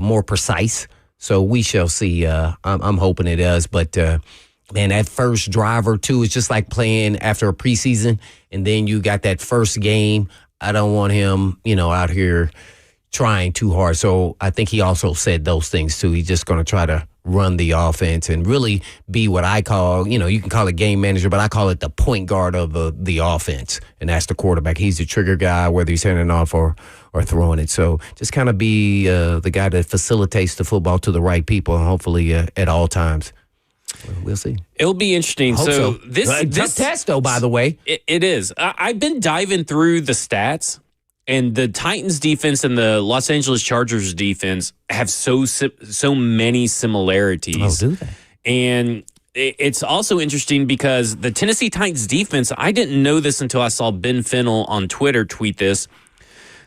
more precise. So we shall see. I'm hoping it does. But, man, that first drive or two is just like playing after a preseason, and then you got that first game. I don't want him, out here trying too hard. So I think he also said those things, too. He's just going to try to run the offense and really be what I call, you can call it game manager, but I call it the point guard of the offense. And that's the quarterback. He's the trigger guy, whether he's handing off or throwing it. So just kind of be the guy that facilitates the football to the right people, and hopefully at all times. We'll see. It'll be interesting. So this test, though, by the way. It is. I've been diving through the stats, and the Titans defense and the Los Angeles Chargers defense have so many similarities. Oh, do they? And it's also interesting because the Tennessee Titans defense, I didn't know this until I saw Ben Fennell on Twitter tweet this.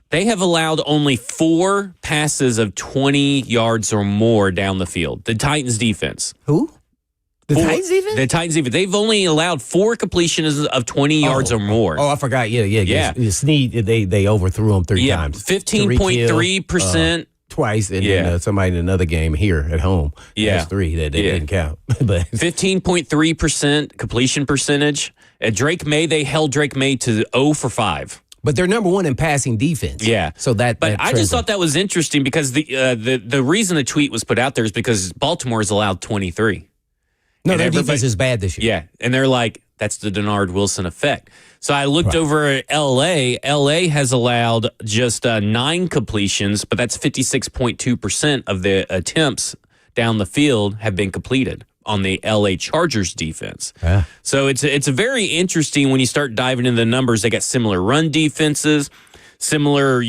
They have allowed only 4 passes of 20 yards or more down the field. The Titans defense. Who? Titans defense? The Titans defense. They've only allowed 4 completions of 20 yards or more. Oh, I forgot. Yeah. Snead, they overthrew him 3 times. 15.3%. Twice, and then somebody in another game here at home. That's 3 that they didn't count. But 15.3% completion percentage. At Drake May, they held Drake May to 0 for 5. But they're number 1 in passing defense. Yeah. So But I just thought that was interesting because the reason the tweet was put out there is because Baltimore has allowed 23. No, their defense is bad this year. Yeah, and they're like, that's the Denard Wilson effect. So I looked over at L.A. L.A. has allowed just 9 completions, but that's 56.2% of the attempts down the field have been completed on the L.A. Chargers defense. Yeah. So it's a very interesting when you start diving into the numbers. They got similar run defenses, similar,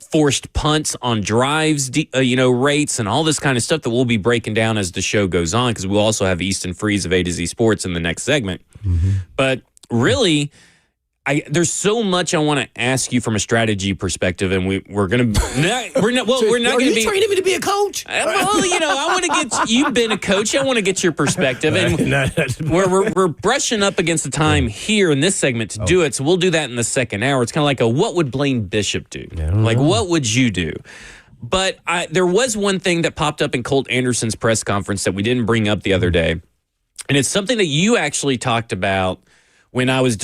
forced punts on drives, rates, and all this kind of stuff that we'll be breaking down as the show goes on, because we'll also have Easton Freeze of A to Z Sports in the next segment. Mm-hmm. But really, there's so much I want to ask you from a strategy perspective, and we're going to we're not going to be. Are you training me to be a coach? I want to get you've been a coach. I want to get your perspective, and we're brushing up against the time here in this segment to do it. So we'll do that in the second hour. It's kind of like what would Blaine Bishop do? Like, what would you do? But there was one thing that popped up in Colt Anderson's press conference that we didn't bring up the other day, and it's something that you actually talked about when I was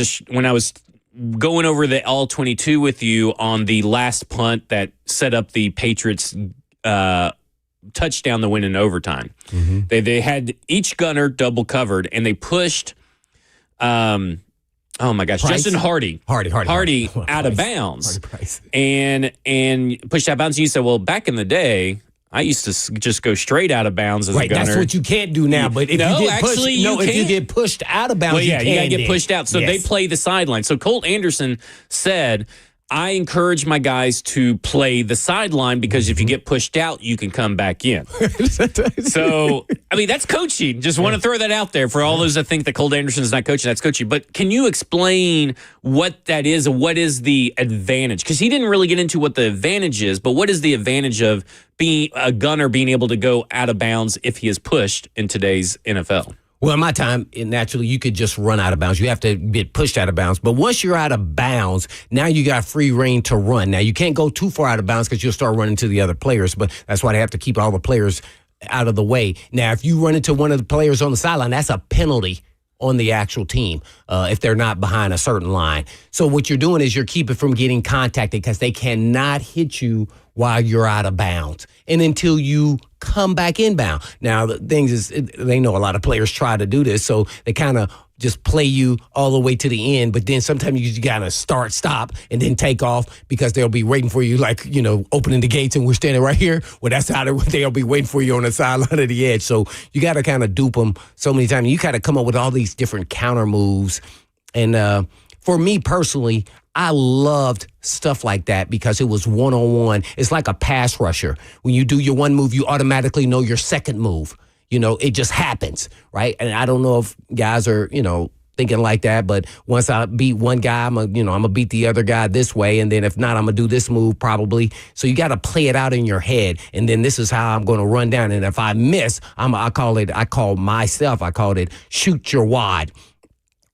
going over the all-22 with you on the last punt that set up the Patriots' touchdown to win in overtime. Mm-hmm. They had each gunner double covered, and they pushed, oh my gosh, Price? Justin Hardy out of bounds, and pushed out of bounds. And you said, well, back in the day, I used to just go straight out of bounds as a gunner. That's what you can't do now. But if you get pushed out of bounds, you got to get pushed out. So they play the sideline. So Colt Anderson said, I encourage my guys to play the sideline because if you get pushed out, you can come back in. So, that's coaching. Just want to throw that out there for all those that think that Colt Anderson is not coaching. That's coaching. But can you explain what that is and what is the advantage? Because he didn't really get into what the advantage is, but what is the advantage of being a gunner being able to go out of bounds if he is pushed in today's NFL? Well, in my time, naturally, you could just run out of bounds. You have to get pushed out of bounds. But once you're out of bounds, now you got free reign to run. Now, you can't go too far out of bounds because you'll start running to the other players. But that's why they have to keep all the players out of the way. Now, if you run into one of the players on the sideline, that's a penalty on the actual team if they're not behind a certain line. So what you're doing is you're keeping from getting contacted because they cannot hit you while you're out of bounds and until you come back inbound. Now, the thing is, they know a lot of players try to do this, so they kind of just play you all the way to the end, but then sometimes you got to stop, and then take off because they'll be waiting for you, like, opening the gates and we're standing right here. Well, that's how they'll be waiting for you on the sideline of the edge. So you got to kind of dupe them so many times. You got to come up with all these different counter moves. And for me personally, I loved stuff like that because it was one-on-one. It's like a pass rusher. When you do your one move, you automatically know your second move. It just happens, right? And I don't know if guys are, thinking like that, but once I beat one guy, I'm gonna beat the other guy this way, and then if not, I'm gonna do this move probably. So you got to play it out in your head, and then this is how I'm gonna run down. And if I miss, I call it shoot your wad.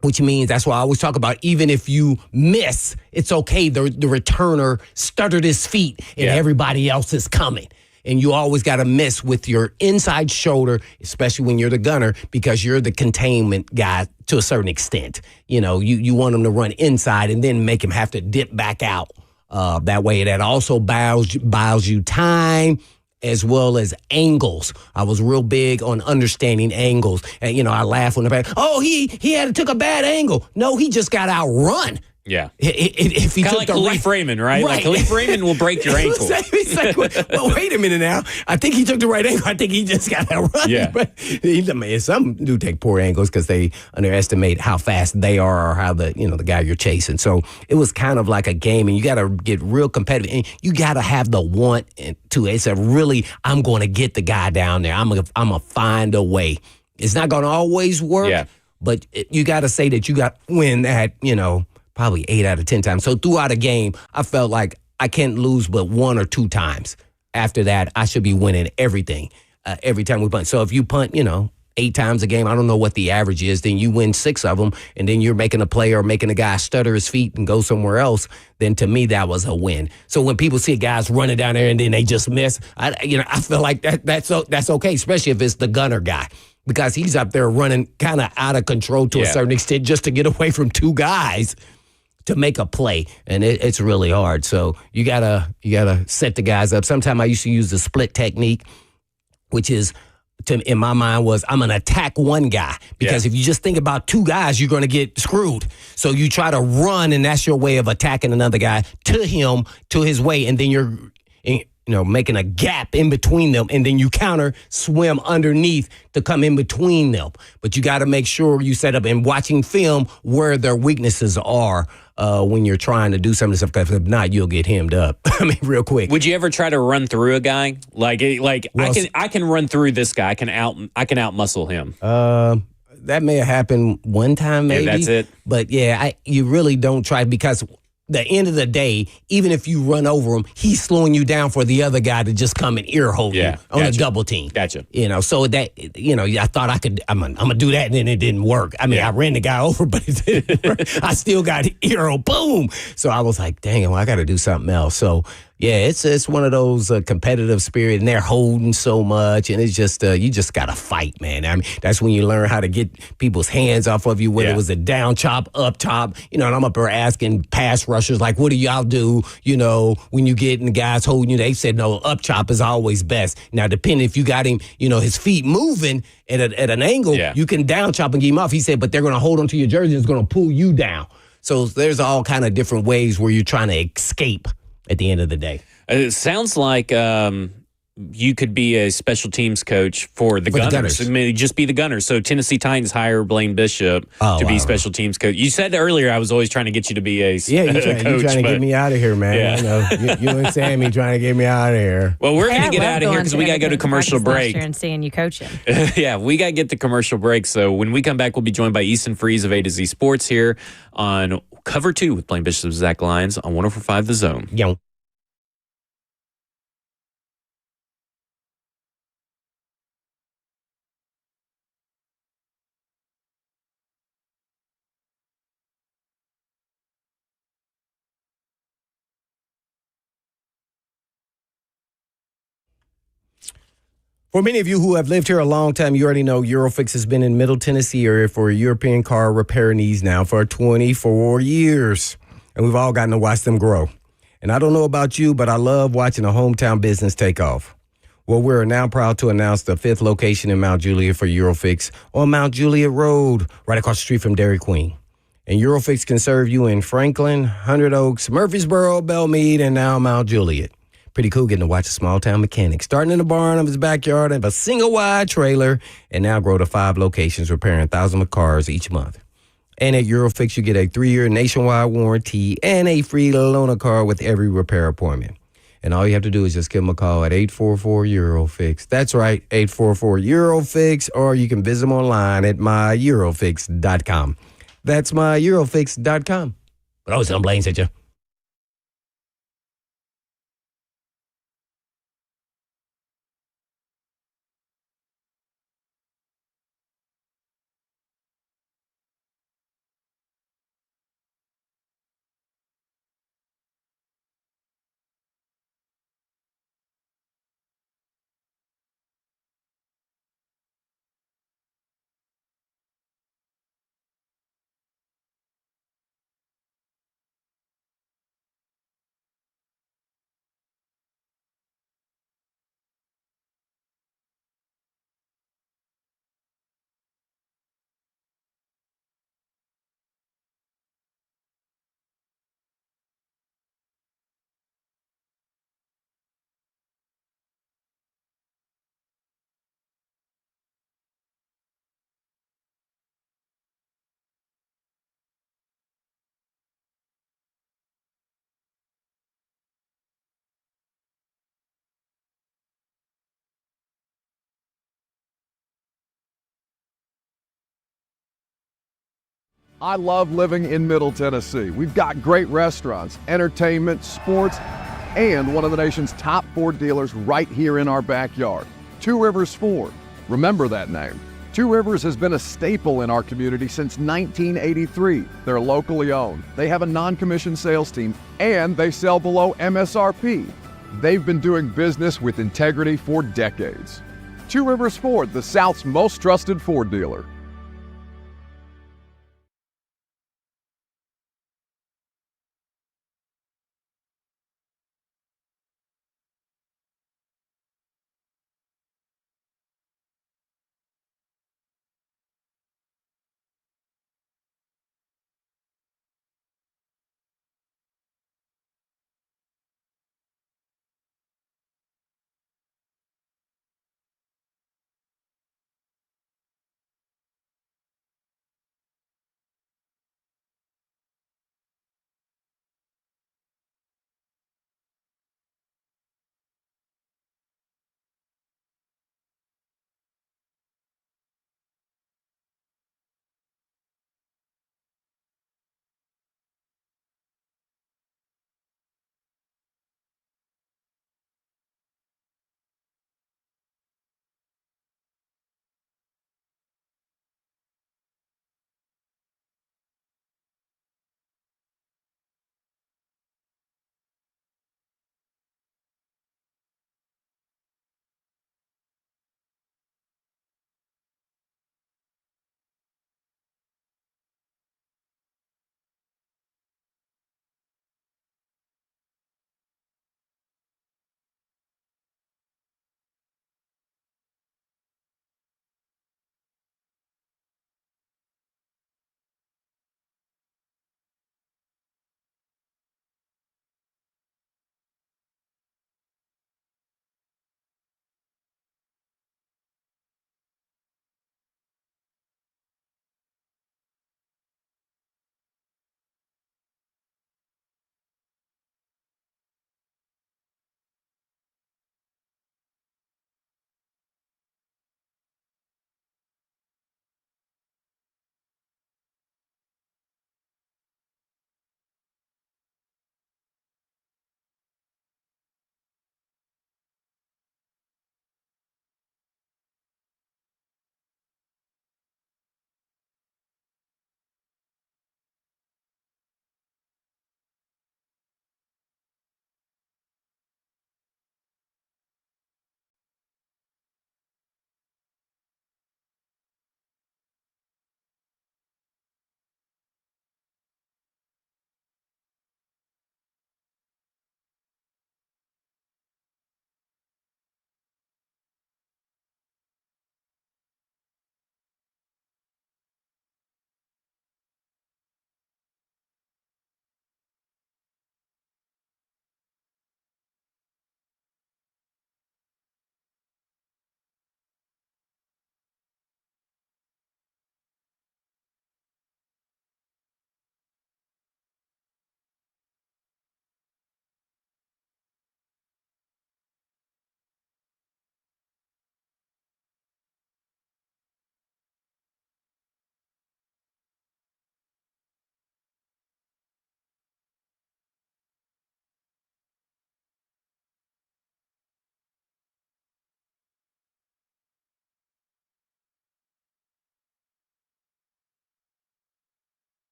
Which means that's why I always talk about even if you miss, it's okay. The returner stuttered his feet and everybody else is coming. And you always got to mess with your inside shoulder, especially when you're the gunner, because you're the containment guy to a certain extent. You want him to run inside and then make him have to dip back out. That way, that also buys you time as well as angles. I was real big on understanding angles. And, I laugh when the back, he took a bad angle. No, he just got outrun. Yeah. If he kind of took like Khalif Raymond, right? Like Khalif Raymond will break your ankle. It's like, well, wait a minute now. I think he took the right angle. I think he just got outrun. Yeah. But some do take poor angles because they underestimate how fast they are or how the guy you're chasing. So it was kind of like a game, and you got to get real competitive, and you got to have the want to. It's I'm going to get the guy down there. I'm gonna find a way. It's not going to always work, but you got to say that you got win at probably 8 out of 10 times. So throughout a game, I felt like I can't lose but 1 or 2 times. After that, I should be winning everything every time we punt. So if you punt, 8 times a game, I don't know what the average is, then you win 6 of them, and then you're making a play or making a guy stutter his feet and go somewhere else, then to me, that was a win. So when people see guys running down there and then they just miss, I feel like that's okay, especially if it's the gunner guy. Because he's up there running kind of out of control to a certain extent just to get away from 2 guys to make a play, and it's really hard. So you gotta set the guys up. Sometimes I used to use the split technique, which is, in my mind, was I'm gonna attack one guy, because if you just think about 2 guys, you're gonna get screwed. So you try to run, and that's your way of attacking another guy to his way, and then you're making a gap in between them, and then you swim underneath to come in between them. But you got to make sure you set up and watching film where their weaknesses are when you're trying to do some of this stuff, because if not, you'll get hemmed up. I mean, real quick. Would you ever try to run through a guy? I can run through this guy. I can out muscle him. That may have happened one time, maybe. Yeah, that's it. But you really don't try, because the end of the day, even if you run over him, he's slowing you down for the other guy to just come and ear hold you on a double team. Gotcha. So that, I thought I'm going to do that, and then it didn't work. I mean, I ran the guy over, but it didn't work. I still got ear hold, boom. So I was like, dang, I got to do something else. So, it's one of those competitive spirit, and they're holding so much, and it's just, you just got to fight, man. I mean, that's when you learn how to get people's hands off of you, whether it was a down chop, up chop, and I'm up there asking pass rushers, like, what do y'all do, when you get and the guys holding you? They said, no, up chop is always best. Now, depending if you got him, his feet moving at an angle, you can down chop and get him off. He said, but they're going to hold onto your jersey, and it's going to pull you down. So there's all kind of different ways where you're trying to escape at the end of the day. It sounds like you could be a special teams coach for the Gunners. I mean, just be the Gunners. So Tennessee Titans hire Blaine Bishop to be special teams coach. You said earlier I was always trying to get you to be a coach. You're trying to get me out of here, man. Yeah. I know. You and Sammy trying to get me out of here. Well, we're going to get out of here because we got to go to commercial break. And seeing you coaching. Yeah, we got to get to commercial break. So when we come back, we'll be joined by Easton Freeze of A to Z Sports here on Cover 2 with Blaine Bishop and Zach Lyons on 104.5 The Zone. Yo. For many of you who have lived here a long time, you already know Eurofix has been in Middle Tennessee area for European car repair needs now for 24 years. And we've all gotten to watch them grow. And I don't know about you, but I love watching a hometown business take off. Well, we're now proud to announce the 5th location in Mount Juliet for Eurofix on Mount Juliet Road, right across the street from Dairy Queen. And Eurofix can serve you in Franklin, Hundred Oaks, Murfreesboro, Belmead, and now Mount Juliet. Pretty cool getting to watch a small-town mechanic starting in the barn of his backyard of a single-wide trailer and now grow to 5 locations repairing thousands of cars each month. And at Eurofix, you get a 3-year nationwide warranty and a free loaner car with every repair appointment. And all you have to do is just give them a call at 844-EUROFIX. That's right, 844-EUROFIX, or you can visit them online at myEurofix.com. That's myEurofix.com. But always Blaine said you. I love living in Middle Tennessee. We've got great restaurants, entertainment, sports, and one of the nation's top Ford dealers right here in our backyard. Two Rivers Ford. Remember that name. Two Rivers has been a staple in our community since 1983. They're locally owned. They have a non-commissioned sales team, and they sell below MSRP. They've been doing business with integrity for decades. Two Rivers Ford, the South's most trusted Ford dealer.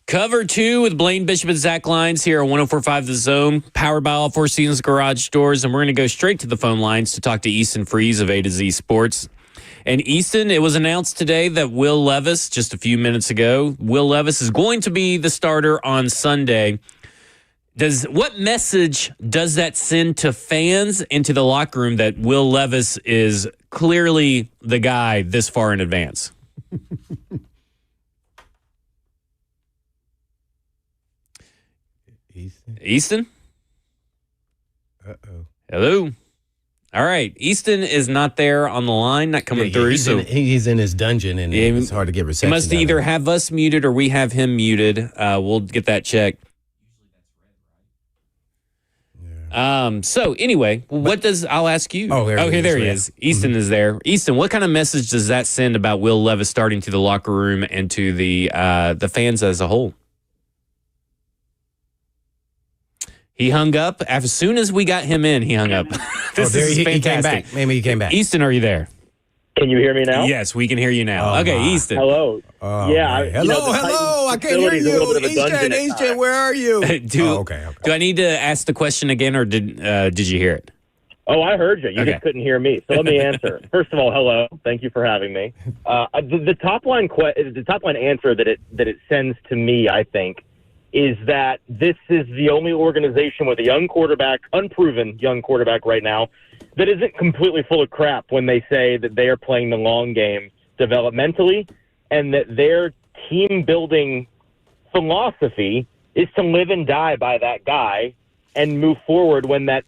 Cover 2 with Blaine Bishop and Zach Lyons here on 104.5 The Zone, powered by all Four Seasons Garage Doors. And we're going to go straight to the phone lines to talk to Easton Freeze of A to Z Sports. And Easton, it was announced today that Will Levis, just a few minutes ago, Will Levis is going to be the starter on Sunday. What message does that send to fans and to the locker room that Will Levis is clearly the guy this far in advance? Easton? Uh-oh. Hello? All right. Easton is not there on the line, not coming through. He's in his dungeon, and it's hard to get reception. He must either have us muted or we have him muted. We'll get that checked. So anyway, I'll ask you. There he is. Easton is there. Easton, what kind of message does that send about Will Levis starting to the locker room and to the fans as a whole? He hung up. As soon as we got him in, he hung up. This is fantastic. He came back. Maybe he came back. Easton, are you there? Can you hear me now? Yes, we can hear you now. Okay, my. Easton. Hello. Hello. I can't hear you. Easton, where are you? Okay. Do I need to ask the question again, or did you hear it? Oh, I heard you. You just couldn't hear me. So let me answer. First of all, hello. Thank you for having me. The top line answer that it sends to me, I think, is that this is the only organization with a young quarterback, unproven young quarterback right now, that isn't completely full of crap when they say that they are playing the long game developmentally, and that their team-building philosophy is to live and die by that guy and move forward when that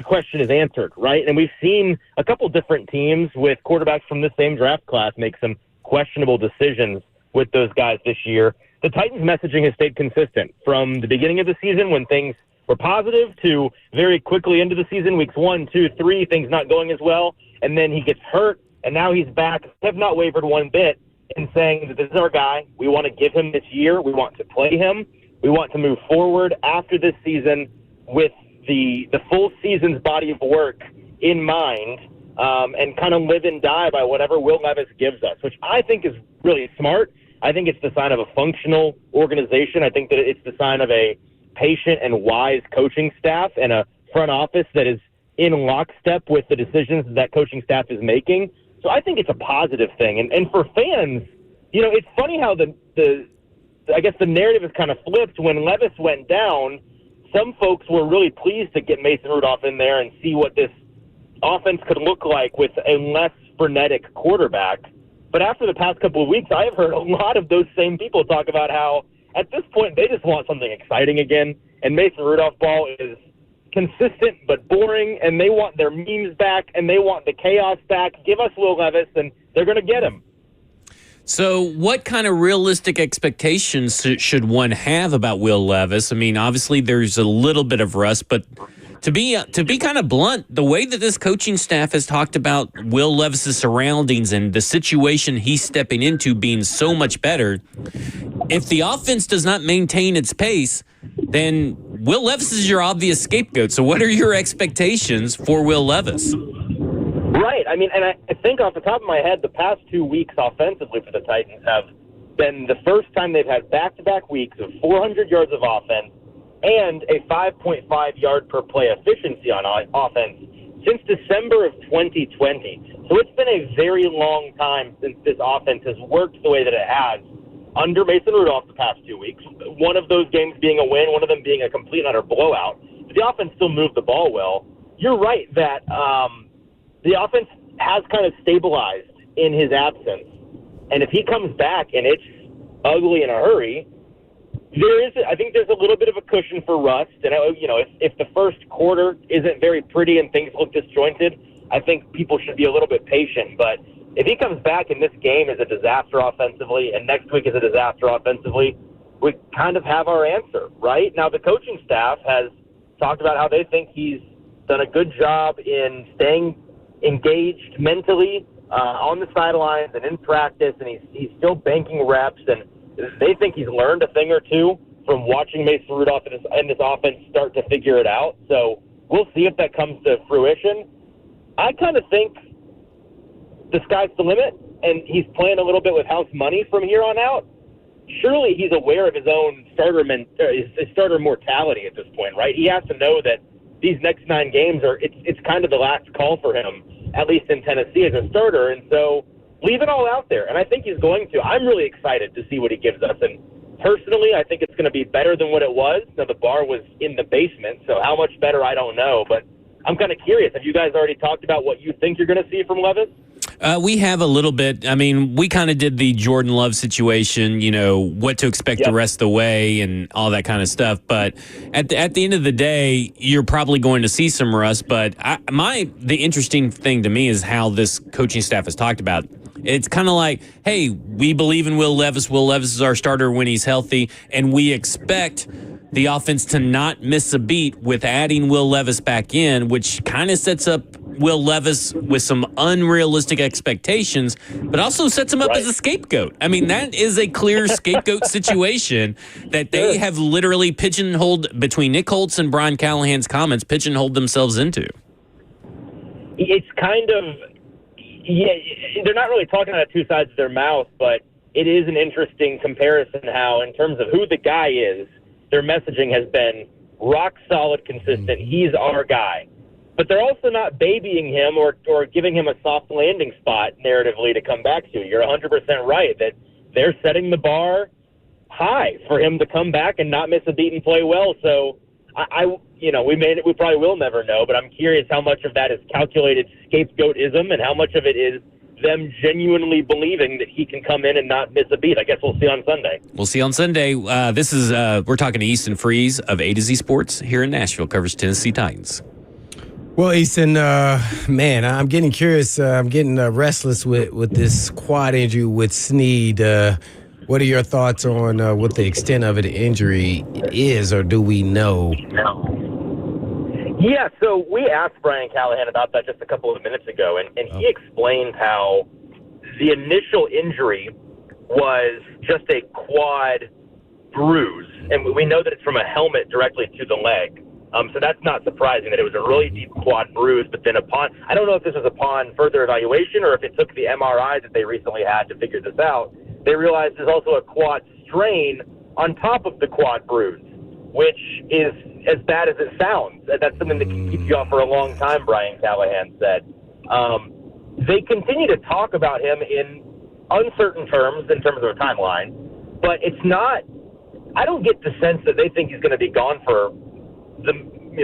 question is answered, right? And we've seen a couple different teams with quarterbacks from the same draft class make some questionable decisions with those guys this year. The Titans' messaging has stayed consistent from the beginning of the season when things were positive to very quickly into the season, weeks 1, 2, 3, things not going as well, and then he gets hurt, and now he's back. Have not wavered one bit in saying that this is our guy. We want to give him this year. We want to play him. We want to move forward after this season with the full season's body of work in mind, and kind of live and die by whatever Will Levis gives us, which I think is really smart. I think it's the sign of a functional organization. I think that it's the sign of a patient and wise coaching staff and a front office that is in lockstep with the decisions that coaching staff is making. So I think it's a positive thing. And for fans, it's funny how I guess the narrative is kind of flipped. When Levis went down, some folks were really pleased to get Mason Rudolph in there and see what this offense could look like with a less frenetic quarterback. But after the past couple of weeks, I have heard a lot of those same people talk about how at this point they just want something exciting again. And Mason Rudolph ball is consistent but boring, and they want their memes back, and they want the chaos back. Give us Will Levis, and they're going to get him. So what kind of realistic expectations should one have about Will Levis? I mean, obviously there's a little bit of rust, but to be kind of blunt, the way that this coaching staff has talked about Will Levis's surroundings and the situation he's stepping into being so much better, if the offense does not maintain its pace, then Will Levis is your obvious scapegoat. So what are your expectations for Will Levis? Right. I mean, and I think off the top of my head, the past 2 weeks offensively for the Titans have been the first time they've had back-to-back weeks of 400 yards of offense and a 5.5 yard per play efficiency on offense since December of 2020. So it's been a very long time since this offense has worked the way that it has under Mason Rudolph the past 2 weeks. One of those games being a win, one of them being a complete and utter blowout. But the offense still moved the ball well. You're right that the offense has kind of stabilized in his absence. And if he comes back and it's ugly in a hurry, I think there's a little bit of a cushion for rust. And, if the first quarter isn't very pretty and things look disjointed, I think people should be a little bit patient. But if he comes back and this game is a disaster offensively and next week is a disaster offensively, we kind of have our answer, right? Now, the coaching staff has talked about how they think he's done a good job in staying engaged mentally on the sidelines and in practice, and he's still banking reps, and they think he's learned a thing or two from watching Mason Rudolph and this offense start to figure it out. So we'll see if that comes to fruition. I kind of think the sky's the limit, and he's playing a little bit with house money from here on out. Surely he's aware of his own starter mortality at this point, right? He has to know that these next 9 games it's kind of the last call for him, at least in Tennessee as a starter. And so leave it all out there. And I think he's going to. I'm really excited to see what he gives us. And Personally, I think it's going to be better than what it was. Now, the bar was in the basement, so how much better, I don't know. But I'm kind of curious. Have you guys already talked about what you think you're going to see from Levis? We have a little bit. I mean, we kind of did the Jordan Love situation, what to expect the rest of the way and all that kind of stuff. But at the end of the day, you're probably going to see some rust. But the interesting thing to me is how this coaching staff has talked about. It's kind of like, hey, we believe in Will Levis. Will Levis is our starter when he's healthy, and we expect the offense to not miss a beat with adding Will Levis back in, which kind of sets up Will Levis with some unrealistic expectations, but also sets him up as a scapegoat. I mean, that is a clear scapegoat situation that they have literally pigeonholed, between Nick Holtz and Brian Callahan's comments, pigeonholed themselves into. It's kind of, they're not really talking out of two sides of their mouth, but it is an interesting comparison how, in terms of who the guy is, their messaging has been rock solid, consistent. He's our guy. But they're also not babying him or giving him a soft landing spot narratively to come back to. You're 100% right that they're setting the bar high for him to come back and not miss a beat and play well. So we probably will never know, but I'm curious how much of that is calculated scapegoatism and how much of it is them genuinely believing that he can come in and not miss a beat. I guess we'll see on Sunday. We'll see on Sunday. We're talking to Easton Freeze of A to Z Sports here in Nashville, covers Tennessee Titans. Well, Easton, man, I'm getting curious. I'm getting restless with this quad injury with Snead. What are your thoughts on what the extent of the injury is, or do we know? Yeah, so we asked Brian Callahan about that just a couple of minutes ago, and he explained how the initial injury was just a quad bruise, and we know that it's from a helmet directly to the leg. So that's not surprising that it was a really deep quad bruise, but then I don't know if this was upon further evaluation or if it took the MRI that they recently had to figure this out, they realized there's also a quad strain on top of the quad bruise, which is as bad as it sounds. That's something that can keep you off for a long time, Brian Callahan said. They continue to talk about him in uncertain terms in terms of a timeline, but it's not, I don't get the sense that they think he's going to be gone for the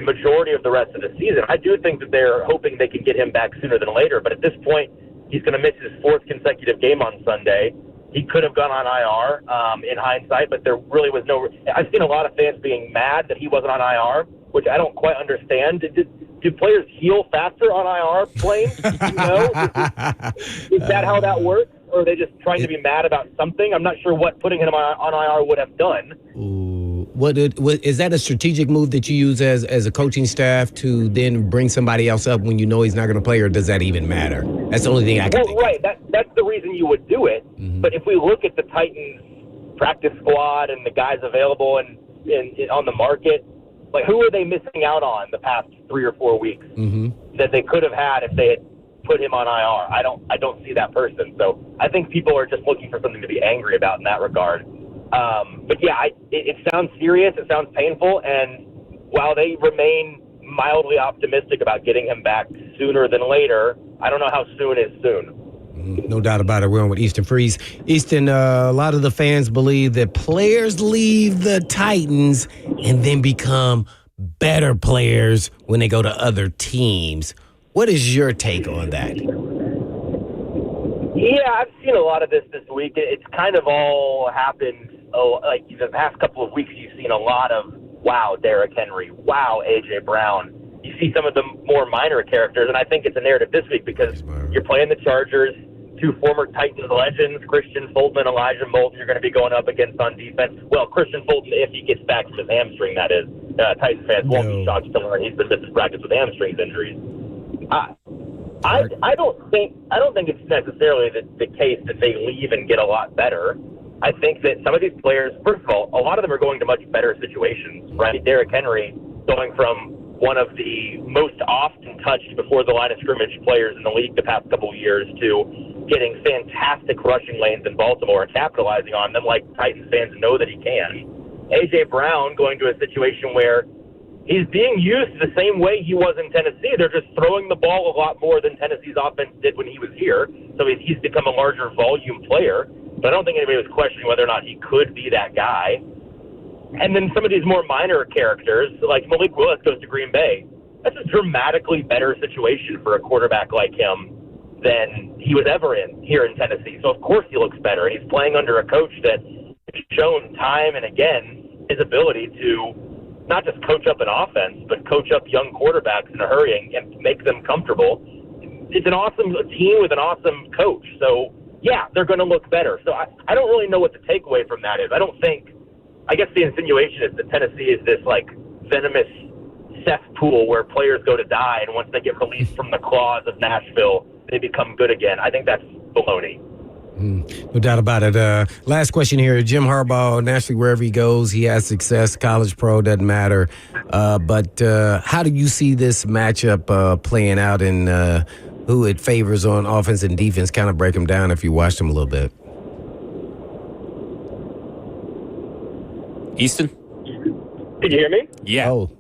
majority of the rest of the season. I do think that they're hoping they can get him back sooner than later, but at this point, he's going to miss his fourth consecutive game on Sunday. He could have gone on IR in hindsight, but there really was no. I've seen a lot of fans being mad that he wasn't on IR, which I don't quite understand. Do players heal faster on IR planes? Is that how that works? Or are they just trying to be mad about something? I'm not sure what putting him on IR would have done. What is that a strategic move that you use as a coaching staff to then bring somebody else up when you know he's not going to play, or does that even matter? That's the only thing I can think. Right. That's the reason you would do it. Mm-hmm. But if we look at the Titans practice squad and the guys available and on the market, like, who are they missing out on the past 3 or 4 weeks that they could have had if they had put him on IR? I don't see that person. So I think people are just looking for something to be angry about in that regard. But yeah, it sounds serious. It sounds painful. And while they remain mildly optimistic about getting him back sooner than later, I don't know how soon is soon. No doubt about it. We're on with Easton Freeze. Easton, a lot of the fans believe that players leave the Titans and then become better players when they go to other teams. What is your take on that? Yeah, I've seen a lot of this week. It's kind of all happened, like the past couple of weeks. You've seen a lot of, wow, Derrick Henry, wow, A.J. Brown. You see some of the more minor characters, and I think it's a narrative this week because you're playing the Chargers, two former Titans legends, Christian Fulton and Elijah Molden, you're going to be going up against on defense. Well, Christian Fulton, if he gets back from his hamstring, that is. Titans fans won't be shocked to learn he's been missing practice with hamstring injuries. I don't think it's necessarily the case that they leave and get a lot better. I think that some of these players, first of all, a lot of them are going to much better situations, right? Derrick Henry going from one of the most often touched before the line of scrimmage players in the league the past couple of years to getting fantastic rushing lanes in Baltimore and capitalizing on them like Titans fans know that he can. A.J. Brown going to a situation where he's being used the same way he was in Tennessee. They're just throwing the ball a lot more than Tennessee's offense did when he was here. So he's become a larger volume player. but I don't think anybody was questioning whether or not he could be that guy. And then some of these more minor characters, like Malik Willis goes to Green Bay. That's a dramatically better situation for a quarterback like him than he was ever in here in Tennessee. So, of course, he looks better. And he's playing under a coach that has shown time and again his ability to not just coach up an offense, but coach up young quarterbacks in a hurry and make them comfortable. It's an awesome team with an awesome coach. So, yeah, they're going to look better. So I don't really know what the takeaway from that is. I guess the insinuation is that Tennessee is this, like, venomous cesspool where players go to die, and once they get released from the claws of Nashville, they become good again. I think that's baloney. No doubt about it. Last question here. Jim Harbaugh, naturally, wherever he goes, he has success. College, pro, doesn't matter. But how do you see this matchup playing out and who it favors on offense and defense? Kind of break them down if you watched them a little bit. Easton? Can you hear me? Yeah. Oh,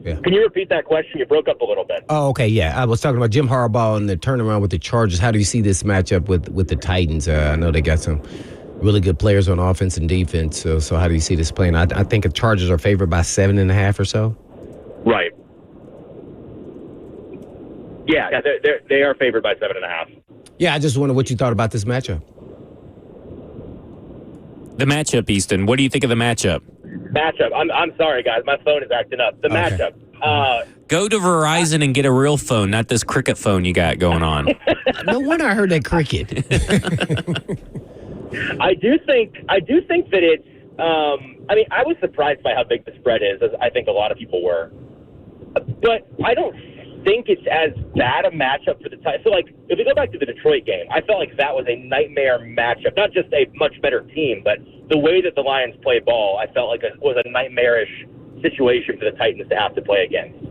yeah. Can you repeat that question? You broke up a little bit. Oh, okay, yeah. I was talking about Jim Harbaugh and the turnaround with the Chargers. How do you see this matchup with the Titans? I know they got some really good players on offense and defense. So how do you see this playing? I think the Chargers are favored by 7.5 or so. Right. Yeah, they are favored by 7.5. Yeah, I just wonder what you thought about this matchup. The matchup, Easton. What do you think of the matchup? Matchup. I'm sorry, guys. My phone is acting up. The matchup. Go to Verizon and get a real phone, not this cricket phone you got going on. No wonder I heard that cricket. I do think that it's. I was surprised by how big the spread is, as I think a lot of people were. But I don't think it's as bad a matchup for the Titans. So, like, if we go back to the Detroit game, I felt like that was a nightmare matchup. Not just a much better team, but the way that the Lions play ball, I felt like it was a nightmarish situation for the Titans to have to play against.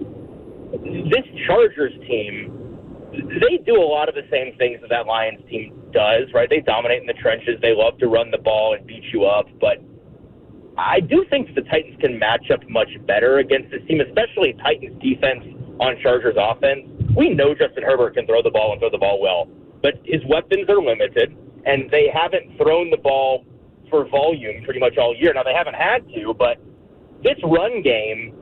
This Chargers team, they do a lot of the same things that Lions team does, right? They dominate in the trenches. They love to run the ball and beat you up. But I do think that the Titans can match up much better against this team, especially Titans defense on Chargers offense. We know Justin Herbert can throw the ball and throw the ball well, but his weapons are limited, and they haven't thrown the ball for volume pretty much all year. Now, they haven't had to, but this run game,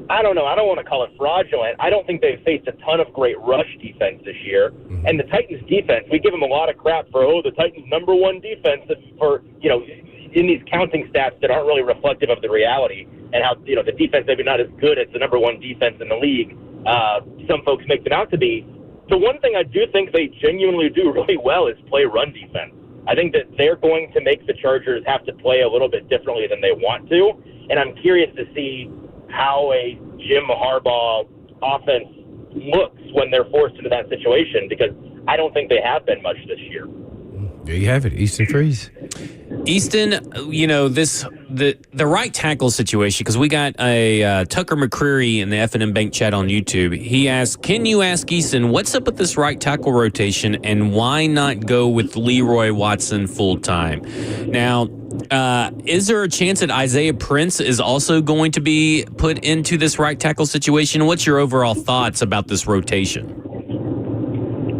I don't know. I don't want to call it fraudulent. I don't think they've faced a ton of great rush defense this year. Mm-hmm. And the Titans defense, we give them a lot of crap for, the Titans' number one defense for, in these counting stats that aren't really reflective of the reality and how, the defense maybe not as good as the number one defense in the league. Some folks make them out to be. The one thing I do think they genuinely do really well is play run defense. I think that they're going to make the Chargers have to play a little bit differently than they want to. And I'm curious to see how a Jim Harbaugh offense looks when they're forced into that situation, because I don't think they have been much this year. There you have it, Easton Freeze. Easton, the right tackle situation, because we got a Tucker McCreary in the F&M Bank chat on YouTube. He asked, can you ask Easton, what's up with this right tackle rotation and why not go with Leroy Watson full time? Now, is there a chance that Isaiah Prince is also going to be put into this right tackle situation? What's your overall thoughts about this rotation?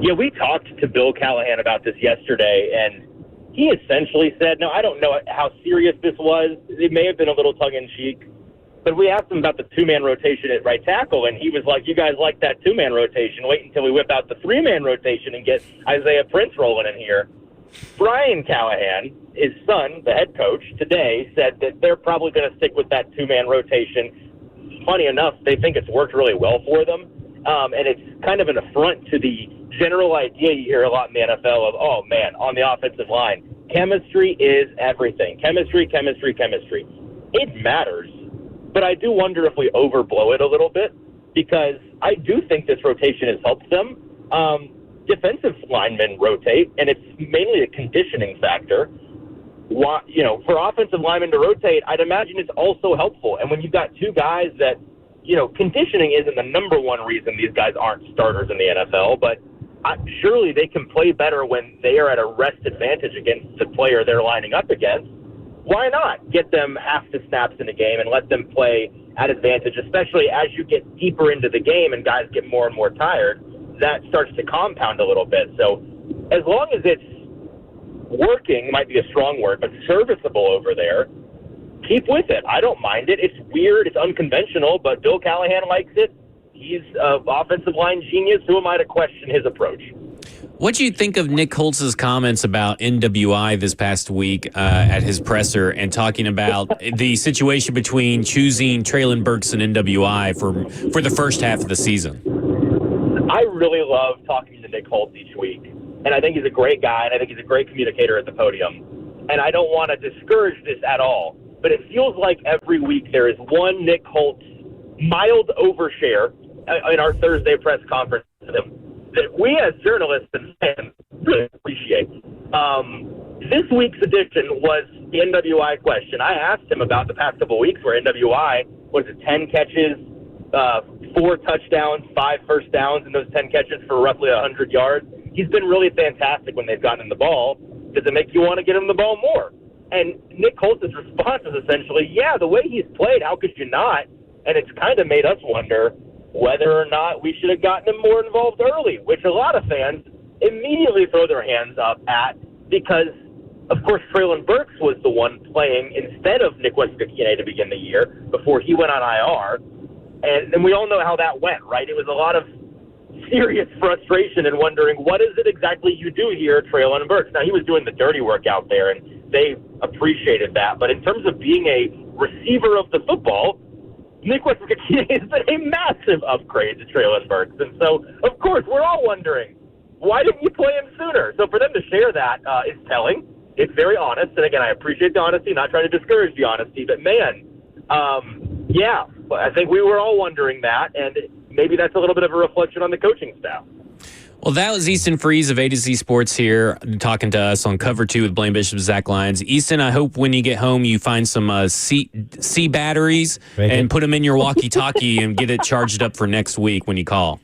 Yeah, we talked to Bill Callahan about this yesterday, and he essentially said, I don't know how serious this was. It may have been a little tongue-in-cheek, but we asked him about the two-man rotation at right tackle, and he was like, you guys like that two-man rotation. Wait until we whip out the three-man rotation and get Isaiah Prince rolling in here. Brian Callahan, his son, the head coach, today said that they're probably going to stick with that two-man rotation. Funny enough, they think it's worked really well for them, and it's kind of an affront to the general idea you hear a lot in the NFL of, on the offensive line, chemistry is everything. Chemistry. It matters. But I do wonder if we overblow it a little bit, because I do think this rotation has helped them. Defensive linemen rotate, and it's mainly a conditioning factor. For offensive linemen to rotate, I'd imagine it's also helpful. And when you've got two guys that, conditioning isn't the number one reason these guys aren't starters in the NFL, but surely they can play better when they are at a rest advantage against the player they're lining up against. Why not get them half the snaps in a game and let them play at advantage, especially as you get deeper into the game and guys get more and more tired? That starts to compound a little bit. So as long as it's working, might be a strong word, but serviceable over there, keep with it. I don't mind it. It's weird. It's unconventional, but Bill Callahan likes it. He's an offensive line genius. Who am I to question his approach? What do you think of Nick Holtz's comments about NWI this past week at his presser and talking about the situation between choosing Traylon Burks and NWI for the first half of the season? I really love talking to Nick Holtz each week, and I think he's a great guy, and I think he's a great communicator at the podium. And I don't want to discourage this at all, but it feels like every week there is one Nick Holtz mild overshare in our Thursday press conference with him that we as journalists and fans really appreciate. This week's edition was the NWI question. I asked him about the past couple of weeks where NWI was it 10 catches, 4 touchdowns, 5 first downs, and those 10 catches for roughly 100 yards. He's been really fantastic when they've gotten him the ball. Does it make you want to get him the ball more? And Nick Holtz's response is essentially, yeah, the way he's played, how could you not? And it's kind of made us wonder whether or not we should have gotten him more involved early, which a lot of fans immediately throw their hands up at because, of course, Traylon Burks was the one playing instead of Nick Westbrook-Ikhine to begin the year before he went on IR. And we all know how that went, right? It was a lot of serious frustration and wondering, what is it exactly you do here, Traylon Burks? Now, he was doing the dirty work out there, and they appreciated that. But in terms of being a receiver of the football, Nick Westbrook-Ikhine has been a massive upgrade to Traylon Burks. And so, of course, we're all wondering, why didn't you play him sooner? So for them to share that is telling. It's very honest. And, again, I appreciate the honesty, not trying to discourage the honesty. But, man, yeah, I think we were all wondering that. And maybe that's a little bit of a reflection on the coaching staff. Well, that was Easton Freeze of A to Z Sports here talking to us on Cover 2 with Blaine Bishop, Zach Lyons. Easton, I hope when you get home you find some C batteries and put them in your walkie-talkie and get it charged up for next week when you call.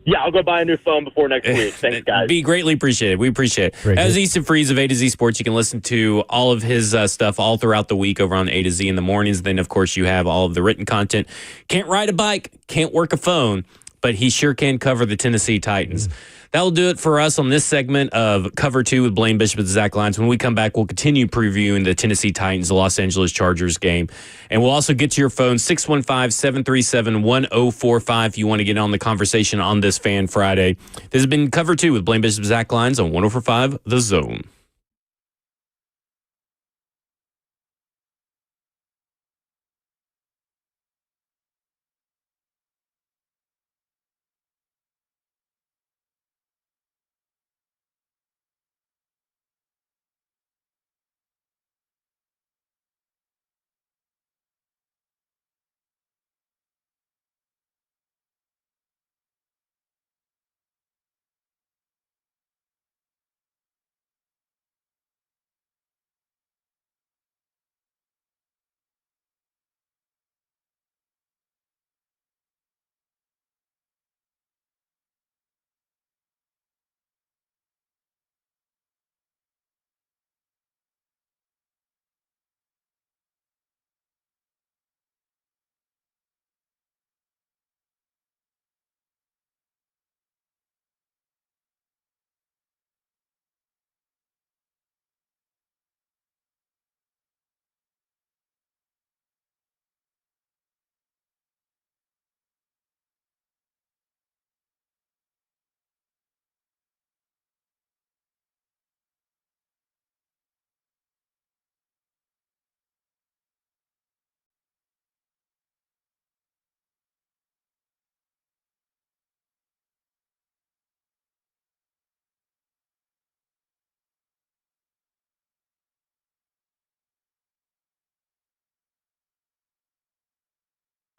Yeah, I'll go buy a new phone before next week. Thanks, guys. Be greatly appreciated. We appreciate it. As Easton Freeze of A to Z Sports, you can listen to all of his stuff all throughout the week over on A to Z in the mornings. Then, of course, you have all of the written content. Can't ride a bike, can't work a phone, but he sure can cover the Tennessee Titans. That will do it for us on this segment of Cover 2 with Blaine Bishop and Zach Lyons. When we come back, we'll continue previewing the Tennessee Titans, the Los Angeles Chargers game. And we'll also get to your phone, 615-737-1045 if you want to get on the conversation on this Fan Friday. This has been Cover 2 with Blaine Bishop and Zach Lyons on 104.5 The Zone.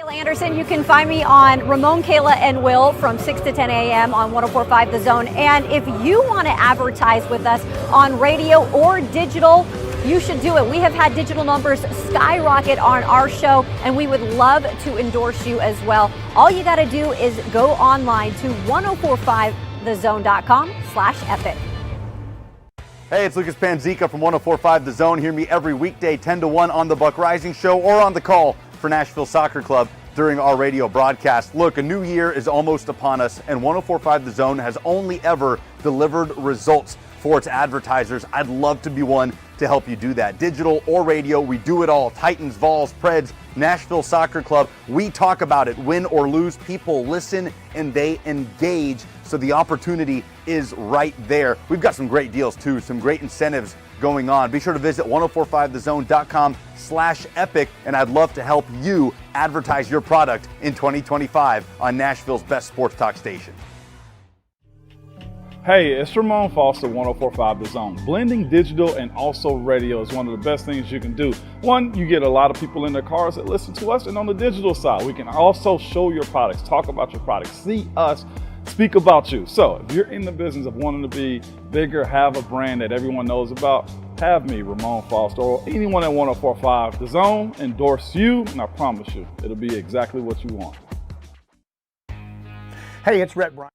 Anderson, you can find me on Ramon, Kayla, and Will from 6 to 10 a.m. on 104.5 The Zone. And if you want to advertise with us on radio or digital, you should do it. We have had digital numbers skyrocket on our show, and we would love to endorse you as well. All you got to do is go online to 1045thezone.com/epic. Hey, it's Lucas Panzica from 104.5 The Zone. Hear me every weekday 10 to 1 on the Buck Rising Show or on the call for Nashville Soccer Club during our radio broadcast. Look, a new year is almost upon us, and 104.5 The Zone has only ever delivered results sports advertisers. I'd love to be one to help you do that. Digital or radio, we do it all. Titans, Vols, Preds, Nashville Soccer Club. We talk about it, win or lose. People listen and they engage. So the opportunity is right there. We've got some great deals too, some great incentives going on. Be sure to visit 1045thezone.com/epic, and I'd love to help you advertise your product in 2025 on Nashville's best sports talk station. Hey, it's Ramon Foster, 1045 The Zone. Blending digital and also radio is one of the best things you can do. One, you get a lot of people in their cars that listen to us, and on the digital side, we can also show your products, talk about your products, see us, speak about you. So if you're in the business of wanting to be bigger, have a brand that everyone knows about, have me, Ramon Foster, or anyone at 1045 The Zone endorse you, and I promise you, it'll be exactly what you want. Hey, it's Rhett Bryan.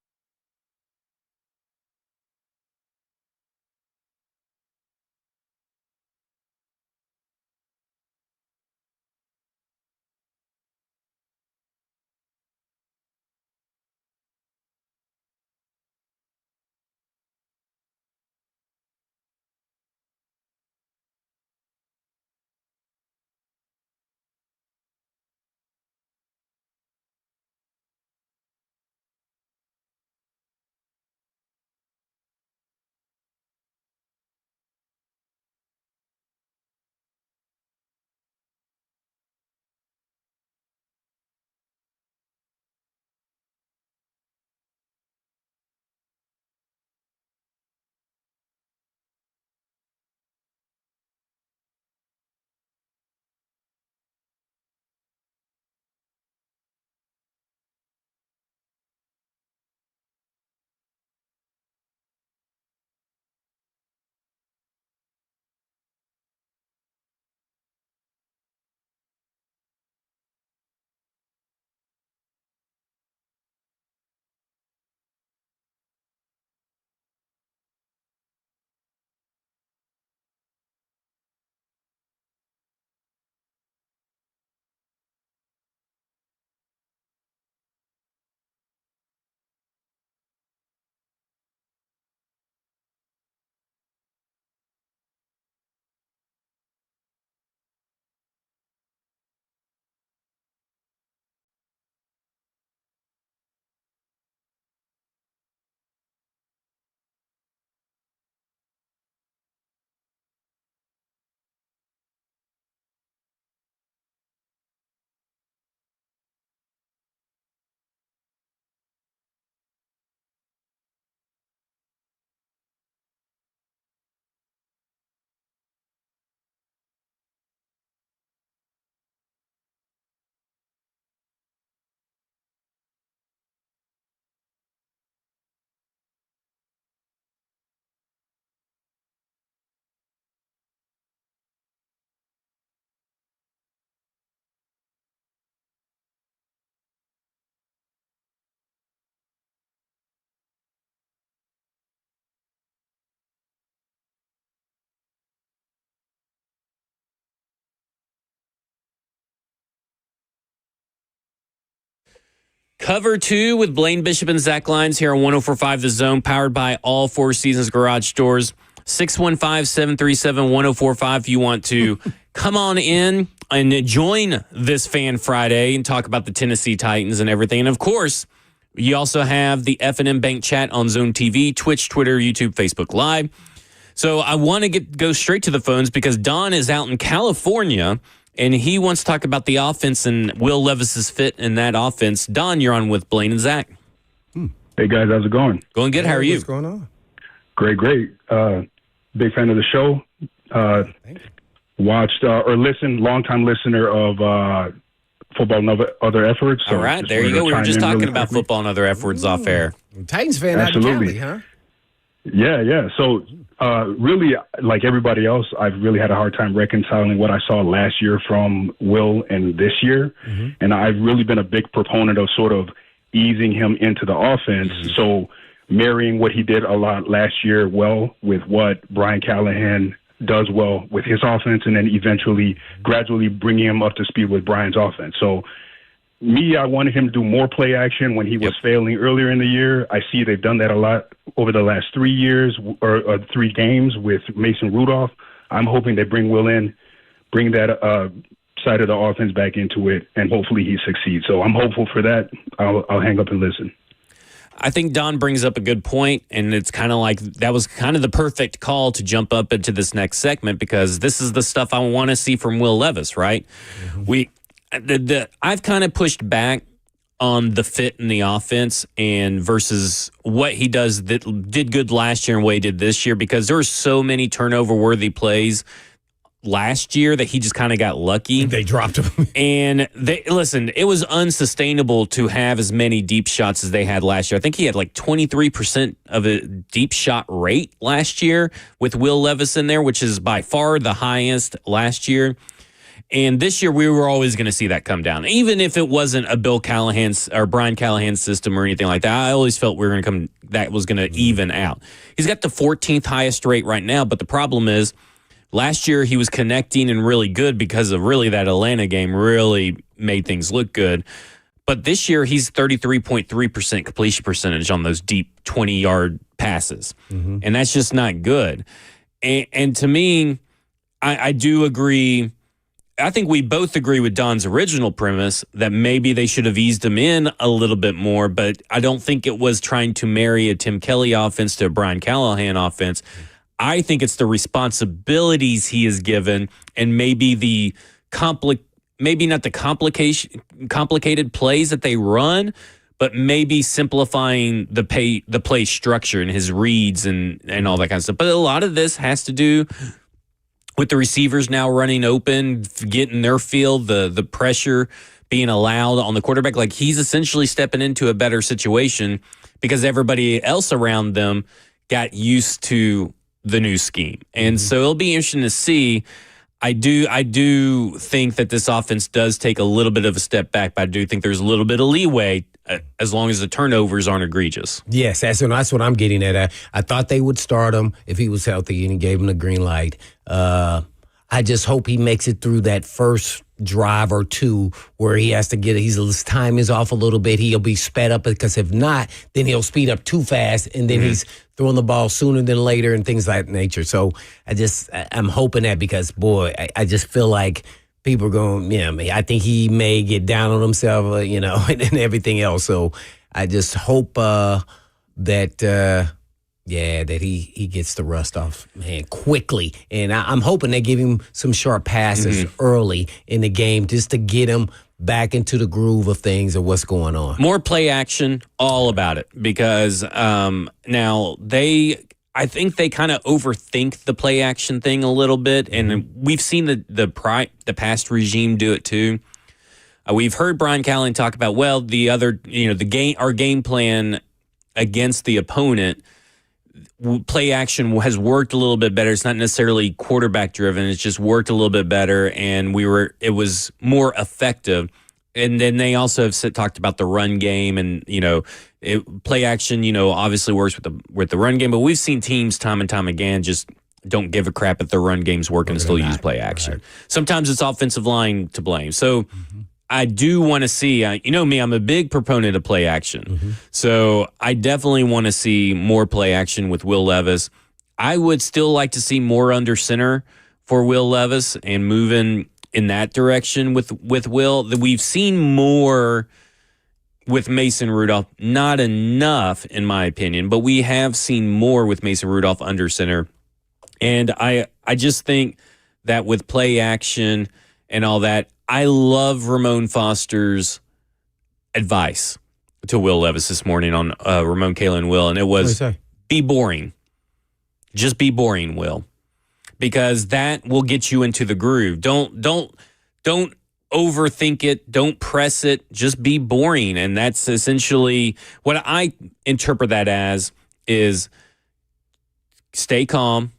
Cover 2 with Blaine Bishop and Zach Lyons here on 1045 The Zone, powered by all Four Seasons Garage Doors. 615-737-1045 if you want to come on in and join this Fan Friday and talk about the Tennessee Titans and everything. And, of course, you also have the F&M Bank chat on Zone TV, Twitch, Twitter, YouTube, Facebook Live. So I want to go straight to the phones because Don is out in California, and he wants to talk about the offense and Will Levis's fit in that offense. Don, you're on with Blaine and Zach. Hey, guys. How's it going? Going good. How are you? What's going on? Great. Big fan of the show. Watched or listened, longtime listener of Football and Other Efforts. So all right. There you go. We were just talking about football and other efforts off air. Titans fan out of Cali, huh? Yeah. So really, like everybody else, I've really had a hard time reconciling what I saw last year from Will and this year. Mm-hmm. And I've really been a big proponent of sort of easing him into the offense. Mm-hmm. So marrying what he did a lot last year well with what Brian Callahan does well with his offense, and then eventually gradually bringing him up to speed with Brian's offense. So I wanted him to do more play action when he was failing earlier in the year. I see they've done that a lot over the last 3 years or 3 games with Mason Rudolph. I'm hoping they bring Will in, bring that side of the offense back into it, and hopefully he succeeds. So I'm hopeful for that. I'll hang up and listen. I think Don brings up a good point, and it's kind of like that was kind of the perfect call to jump up into this next segment, because this is the stuff I want to see from Will Levis, right? I've kind of pushed back on the fit in the offense and versus what he does that did good last year and what he did this year, because there were so many turnover-worthy plays last year that he just kind of got lucky. They dropped him. And it was unsustainable to have as many deep shots as they had last year. I think he had like 23% of a deep shot rate last year with Will Levis in there, which is by far the highest last year. And this year, we were always going to see that come down, even if it wasn't a Bill Callahan's or Brian Callahan's system or anything like that. I always felt that was going to even out. He's got the 14th highest rate right now, but the problem is, last year he was connecting and really good because of really that Atlanta game really made things look good. But this year, he's 33.3% completion percentage on those deep 20-yard passes, and that's just not good. And to me, I do agree. I think we both agree with Don's original premise that maybe they should have eased him in a little bit more, but I don't think it was trying to marry a Tim Kelly offense to a Brian Callahan offense. I think it's the responsibilities he is given and maybe the maybe not the complicated plays that they run, but maybe simplifying the play structure and his reads and all that kind of stuff. But a lot of this has to do with the receivers now running open, getting their field, the pressure being allowed on the quarterback. Like, he's essentially stepping into a better situation because everybody else around them got used to the new scheme. And so it'll be interesting to see. I do think that this offense does take a little bit of a step back, but I do think there's a little bit of leeway as long as the turnovers aren't egregious. Yes, that's what I'm getting at. I thought they would start him if he was healthy and he gave him the green light. I just hope he makes it through that first drive or two where he has to his time is off a little bit. He'll be sped up, because if not, then he'll speed up too fast, and then he's throwing the ball sooner than later and things like that nature. So I'm hoping that, because, boy, I just feel like people are going, I think he may get down on himself, and everything else. So I just hope that he gets the rust off, man, quickly. And I'm hoping they give him some sharp passes early in the game just to get him back into the groove of things and what's going on. More play action, all about it. Because now I think they kind of overthink the play action thing a little bit. And we've seen the past regime do it too. We've heard Brian Callahan talk about, our game plan against the opponent. Play action has worked a little bit better. It's not necessarily quarterback driven. It's just worked a little bit better, and it was more effective. And then they also have talked about the run game, and play action. Obviously works with the run game, but we've seen teams time and time again just don't give a crap if the run game's working and still use play action. Right. Sometimes it's offensive line to blame. So. I do want to see, me, I'm a big proponent of play action. So I definitely want to see more play action with Will Levis. I would still like to see more under center for Will Levis and moving in that direction with Will. We've seen more with Mason Rudolph. Not enough, in my opinion, but we have seen more with Mason Rudolph under center. And I just think that with play action and all that, I love Ramon Foster's advice to Will Levis this morning on Ramon, Kayla, and Will, and it was be boring. Just be boring, Will, because that will get you into the groove. Don't overthink it. Don't press it. Just be boring, and that's essentially what I interpret that as is stay calm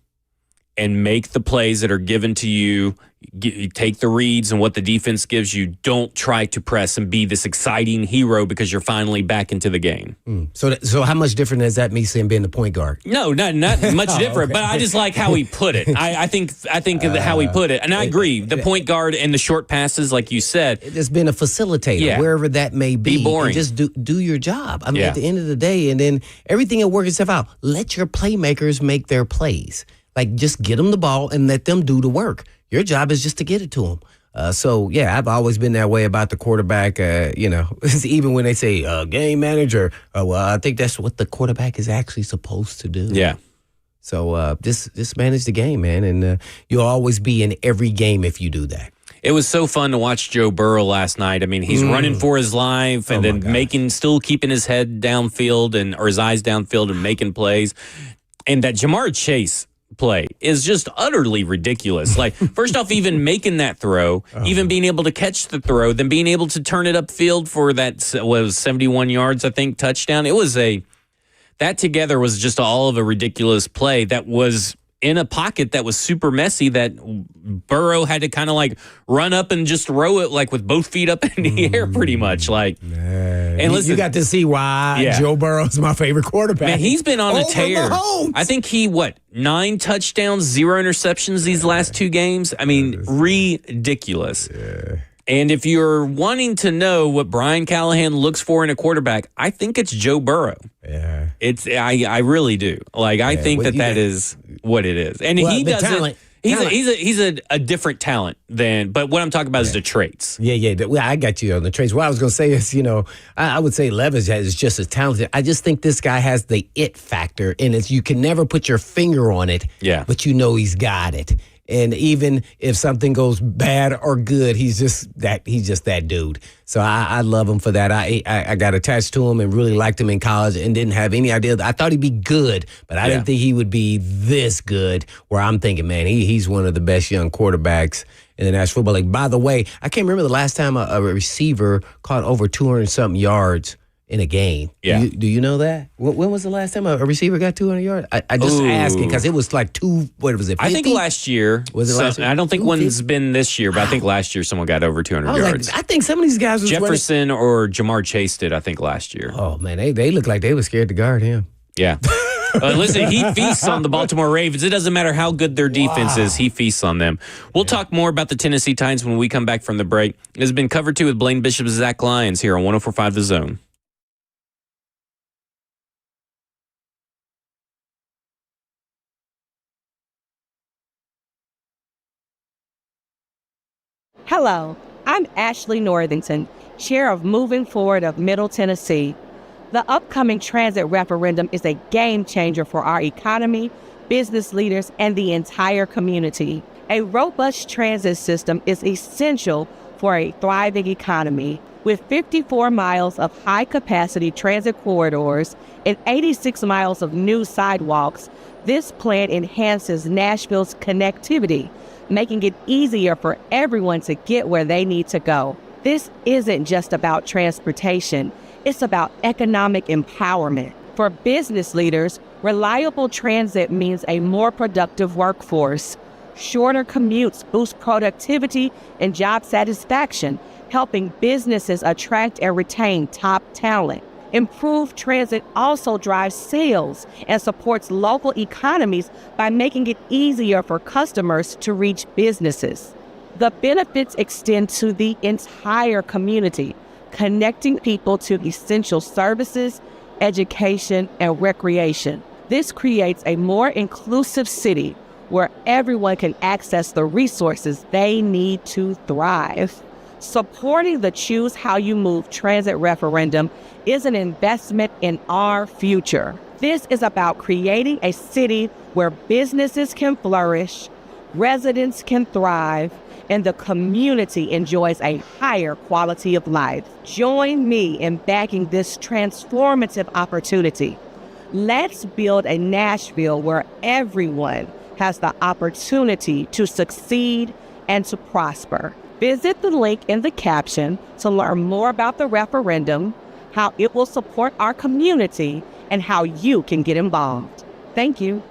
and make the plays that are given to you. You take the reads and what the defense gives you. Don't try to press and be this exciting hero because you're finally back into the game. So how much different is that me saying being the point guard? No, not much different. But I just like how he put it. I think how he put it, and I agree. The point guard and the short passes, like you said, it's been a facilitator wherever that may be. Be boring. And just do your job. I mean, at the end of the day, and then everything will work itself out. Let your playmakers make their plays. Like, just get them the ball and let them do the work. Your job is just to get it to them. I've always been that way about the quarterback. Even when they say game manager, I think that's what the quarterback is actually supposed to do. Yeah. So just manage the game, man, and you'll always be in every game if you do that. It was so fun to watch Joe Burrow last night. I mean, he's running for his life and then still keeping his head downfield or his eyes downfield and making plays. And that Jamar Chase play is just utterly ridiculous. Like, first off, even making that throw, even being able to catch the throw, then being able to turn it upfield for that was 71 yards, I think, touchdown. That together was just all of a ridiculous play that was in a pocket that was super messy that Burrow had to kind of like run up and just throw it like with both feet up in the air pretty much. Like, and listen, you got to see why Joe Burrow's my favorite quarterback. Man, he's been on a tear. Mahomes. I think 9 touchdowns, 0 interceptions these last 2 games. I mean, ridiculous. Yeah. And if you're wanting to know what Brian Callahan looks for in a quarterback, I think it's Joe Burrow. Yeah. I really do. Like, I think that is what it is. And he does it. He's a different talent but what I'm talking about is the traits. Yeah. I got you on the traits. What I was going to say is, I would say Levis is just as talented. I just think this guy has the it factor, and you can never put your finger on it, but he's got it. And even if something goes bad or good, he's just that dude. So I love him for that. I got attached to him and really liked him in college and didn't have any idea. I thought he'd be good, but I didn't think he would be this good, where I'm thinking, man, he's one of the best young quarterbacks in the National Football League. By the way, I can't remember the last time a receiver caught over 200-something yards in a game. Yeah. Do you know that? When was the last time a receiver got 200 yards? I just asking because it was like what was it, 50? I think last year. Was it last year? I don't think one's been this year, but I think last year someone got over 200 yards. I think some of these guys was Jefferson or Jamar Chase did, I think, last year. Oh, man, they look like they were scared to guard him. Yeah. Listen, he feasts on the Baltimore Ravens. It doesn't matter how good their defense is. He feasts on them. We'll talk more about the Tennessee Titans when we come back from the break. It has been covered too with Blaine Bishop's Zach Lyons here on 104.5 The Zone. Hello, I'm Ashley Northington, Chair of Moving Forward of Middle Tennessee. The upcoming transit referendum is a game changer for our economy, business leaders, and the entire community. A robust transit system is essential for a thriving economy. With 54 miles of high-capacity transit corridors and 86 miles of new sidewalks, this plan enhances Nashville's connectivity, making it easier for everyone to get where they need to go. This isn't just about transportation, it's about economic empowerment. For business leaders, reliable transit means a more productive workforce. Shorter commutes boost productivity and job satisfaction, helping businesses attract and retain top talent. Improved transit also drives sales and supports local economies by making it easier for customers to reach businesses. The benefits extend to the entire community, connecting people to essential services, education, and recreation. This creates a more inclusive city where everyone can access the resources they need to thrive. Supporting the Choose How You Move transit referendum is an investment in our future. This is about creating a city where businesses can flourish, residents can thrive, and the community enjoys a higher quality of life. Join me in backing this transformative opportunity. Let's build a Nashville where everyone has the opportunity to succeed and to prosper. Visit the link in the caption to learn more about the referendum, how it will support our community, and how you can get involved. Thank you.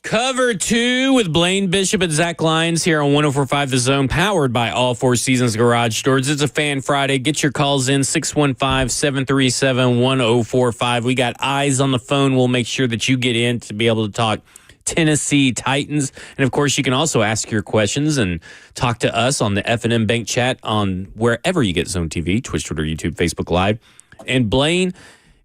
Cover 2 with Blaine Bishop and Zach Lyons here on 104.5 The Zone, powered by All Four Seasons Garage Doors. It's a Fan Friday. Get your calls in, 615-737-1045. We got eyes on the phone. We'll make sure that you get in to be able to talk Tennessee Titans. And, of course, you can also ask your questions and talk to us on the F&M Bank Chat on wherever you get Zone TV, Twitch, Twitter, YouTube, Facebook Live. And, Blaine,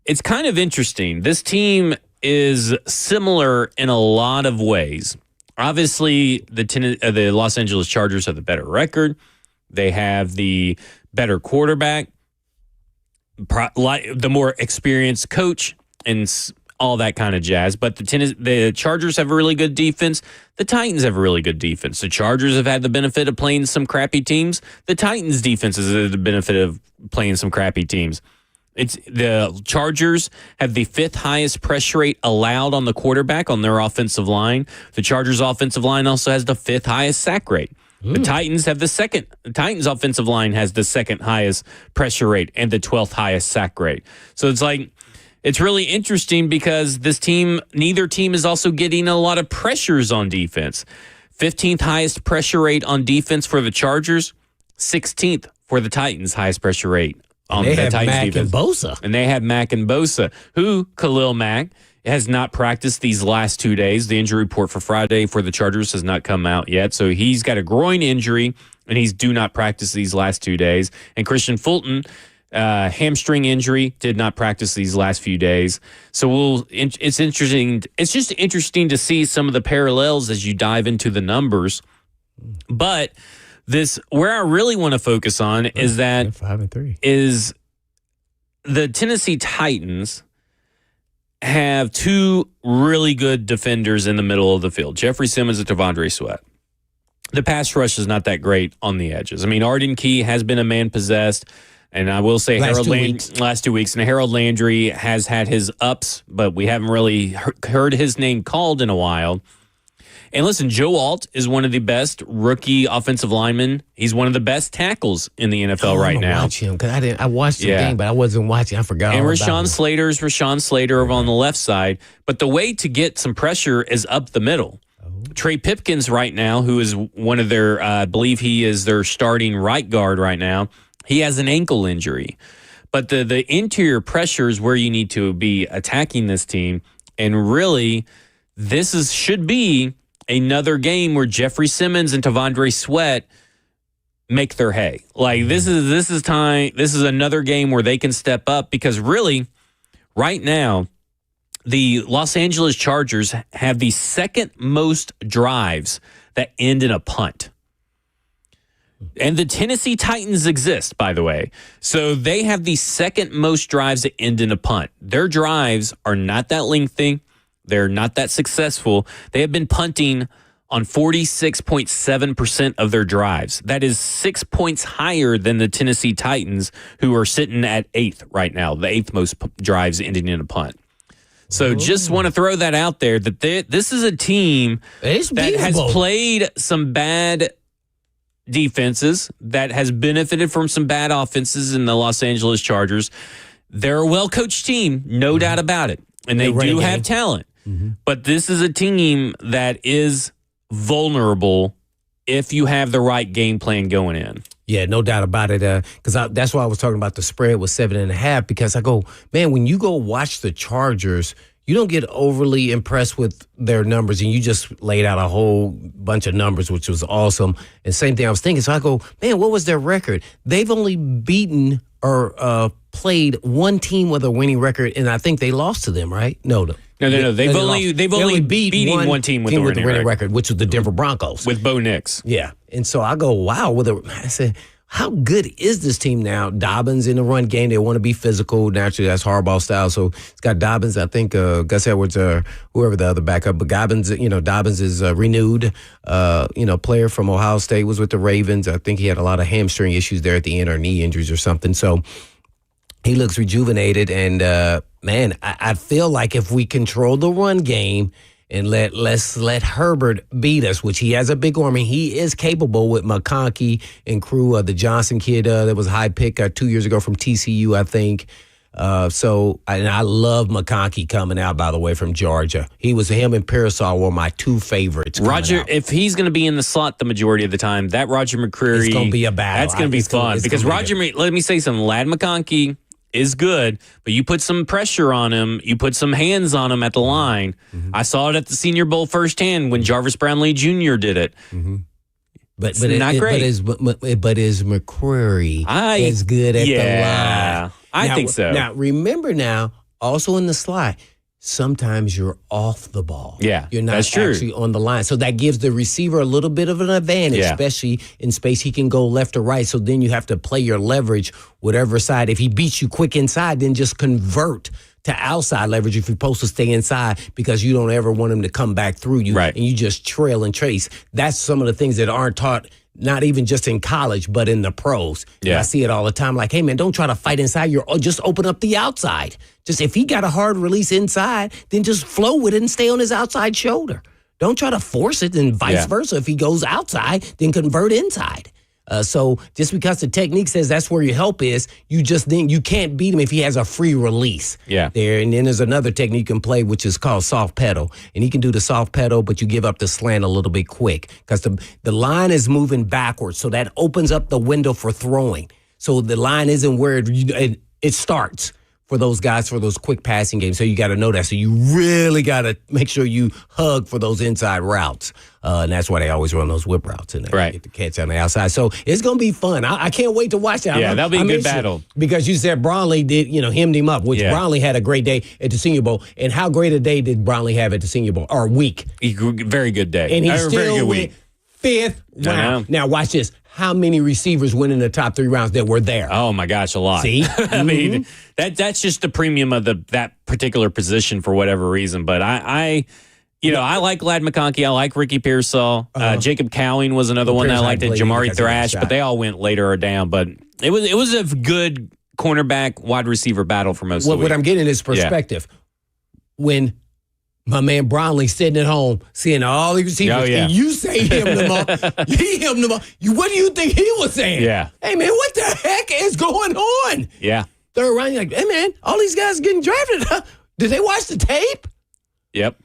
it's kind of interesting. This team is similar in a lot of ways. Obviously, the Los Angeles Chargers have the better record. They have the better quarterback, the more experienced coach, and all that kind of jazz. But the Chargers have a really good defense. The Titans have a really good defense. The Chargers have had the benefit of playing some crappy teams. The Titans' defense has had the benefit of playing some crappy teams. The Chargers have the 5th highest pressure rate allowed on the quarterback on their offensive line. The Chargers' offensive line also has the 5th highest sack rate. The Titans have the second. The Titans' offensive line has the 2nd highest pressure rate and the 12th highest sack rate. So it's really interesting because neither team is also getting a lot of pressures on defense. 15th highest pressure rate on defense for the Chargers, 16th for the Titans' highest pressure rate. They have Mack and Bosa. And they have Mack and Bosa, who Khalil Mack has not practiced these last 2 days. The injury report for Friday for the Chargers has not come out yet. So he's got a groin injury, and he's do not practice these last 2 days. And Christian Fulton, hamstring injury, did not practice these last few days. So it's interesting. It's just interesting to see some of the parallels as you dive into the numbers. But where I really want to focus on is that 5-3 is the Tennessee Titans have 2 really good defenders in the middle of the field, Jeffrey Simmons and T'Vondre Sweat. The pass rush is not that great on the edges. I mean, Arden Key has been a man possessed, and I will say last 2 weeks, and Harold Landry has had his ups, but we haven't really heard his name called in a while. And listen, Joe Alt is one of the best rookie offensive linemen. He's one of the best tackles in the NFL right now. Watch him because I watched the game, but I wasn't watching. I forgot. And Rashawn Slater over on the left side. But the way to get some pressure is up the middle. Trey Pipkins right now, who is one of their, I believe he is their starting right guard right now. He has an ankle injury. But the interior pressure is where you need to be attacking this team. And really, should be another game where Jeffrey Simmons and T'Vondre Sweat make their hay. Like this is another game where they can step up because really, right now, the Los Angeles Chargers have the 2nd most drives that end in a punt. And the Tennessee Titans exist, by the way. So they have the 2nd most drives that end in a punt. Their drives are not that lengthy. They're not that successful. They have been punting on 46.7% of their drives. That is 6 points higher than the Tennessee Titans, who are sitting at 8th right now, the 8th most drives ending in a punt. So just want to throw that out there, that this is a team that has played some bad defenses, that has benefited from some bad offenses in the Los Angeles Chargers. They're a well-coached team, no doubt about it. And they do have talent. But this is a team that is vulnerable if you have the right game plan going in. Yeah, no doubt about it. Because that's why I was talking about the spread was 7.5. Because I go, man, when you go watch the Chargers, you don't get overly impressed with their numbers, and you just laid out a whole bunch of numbers, which was awesome. And same thing I was thinking. So I go, man, what was their record? They've only beaten or played one team with a winning record, and I think they lost to them, right? No. They've only beaten one team with a winning record, which was the Denver Broncos with Bo Nix. Yeah, and so I go, wow. I said, how good is this team now? Dobbins in the run game, they want to be physical. Naturally, that's Harbaugh style. So it's got Dobbins. I think Gus Edwards, whoever the other backup, but Dobbins is renewed. Player from Ohio State, was with the Ravens. I think he had a lot of hamstring issues there at the end, or knee injuries or something. So he looks rejuvenated, and man, I feel like if we control the run game and let's let Herbert beat us, which he has a big arm, and he is capable with McConkey and crew. The Johnson kid that was a high pick 2 years ago from TCU, I think. And I love McConkey coming out, by the way, from Georgia. Him and Pearsall were my two favorites. Roger, if he's going to be in the slot the majority of the time, that Roger McCreary, it's going to be a battle. That's going to be fun because let me say something. Lad McConkey is good, but you put some pressure on him, you put some hands on him at the line. Mm-hmm. I saw it at the Senior Bowl firsthand when Jarvis Brownlee Jr. did it. Mm-hmm. But not great. But is McCreary as good at the line? I think so. Now, remember also in the slide, sometimes you're off the ball. Yeah, you're not that's true. actually on the line. So that gives the receiver a little bit of an advantage, especially in space. He can go left or right. So then you have to play your leverage, whatever side. If he beats you quick inside, then just convert to outside leverage if you're supposed to stay inside because you don't ever want him to come back through you. Right. And you just trail and trace. That's some of the things that aren't taught, not even just in college, but in the pros. Yeah. I see it all the time. Like, hey, man, don't try to fight inside. Just open up the outside. Just if he got a hard release inside, then just flow with it and stay on his outside shoulder. Don't try to force it and vice versa. If he goes outside, then convert inside. So just because the technique says that's where your help is, you can't beat him if he has a free release. Yeah. There. And then there's another technique you can play, which is called soft pedal. And he can do the soft pedal, but you give up the slant a little bit quick because the line is moving backwards. So that opens up the window for throwing. So the line isn't where it starts for those guys for those quick passing games. So you got to know that. So you really got to make sure you hug for those inside routes. And that's why they always run those whip routes in there. Right. Get the catch on the outside. So it's going to be fun. I can't wait to watch that. Yeah, that'll be a good battle. Because you said Brownlee hemmed him up, which Brownlee had a great day at the Senior Bowl. And how great a day did Brownlee have at the Senior Bowl? Or week? Very good day. And he very still good went week. 5th round. Now watch this. How many receivers went in the top 3 rounds that were there? Oh my gosh, a lot. See, I mean that's just the premium of that particular position for whatever reason. But I like Lad McConkey. I like Ricky Pearsall. Jacob Cowing was another one that I liked. Jamari Thrash, but they all went later or down. But it was a good cornerback wide receiver battle for most of the week. What I'm getting is perspective. When my man Brownlee sitting at home seeing all these receivers, and you say him them up. He him them up. What do you think he was saying? Yeah. Hey, man, what the heck is going on? Yeah. Third round, you're like, hey, man, all these guys getting drafted. Huh? Did they watch the tape? Yep.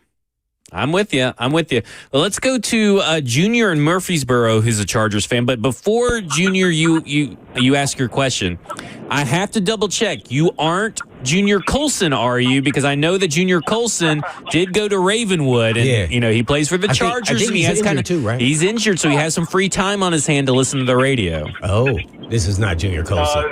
I'm with you. Well, let's go to Junior in Murfreesboro, who's a Chargers fan. But before Junior, you ask your question, I have to double check. You aren't Junior Colson, are you? Because I know that Junior Colson did go to Ravenwood, and he plays for the Chargers. I think he's injured too, right? He's injured, so he has some free time on his hand to listen to the radio. Oh, this is not Junior Colson.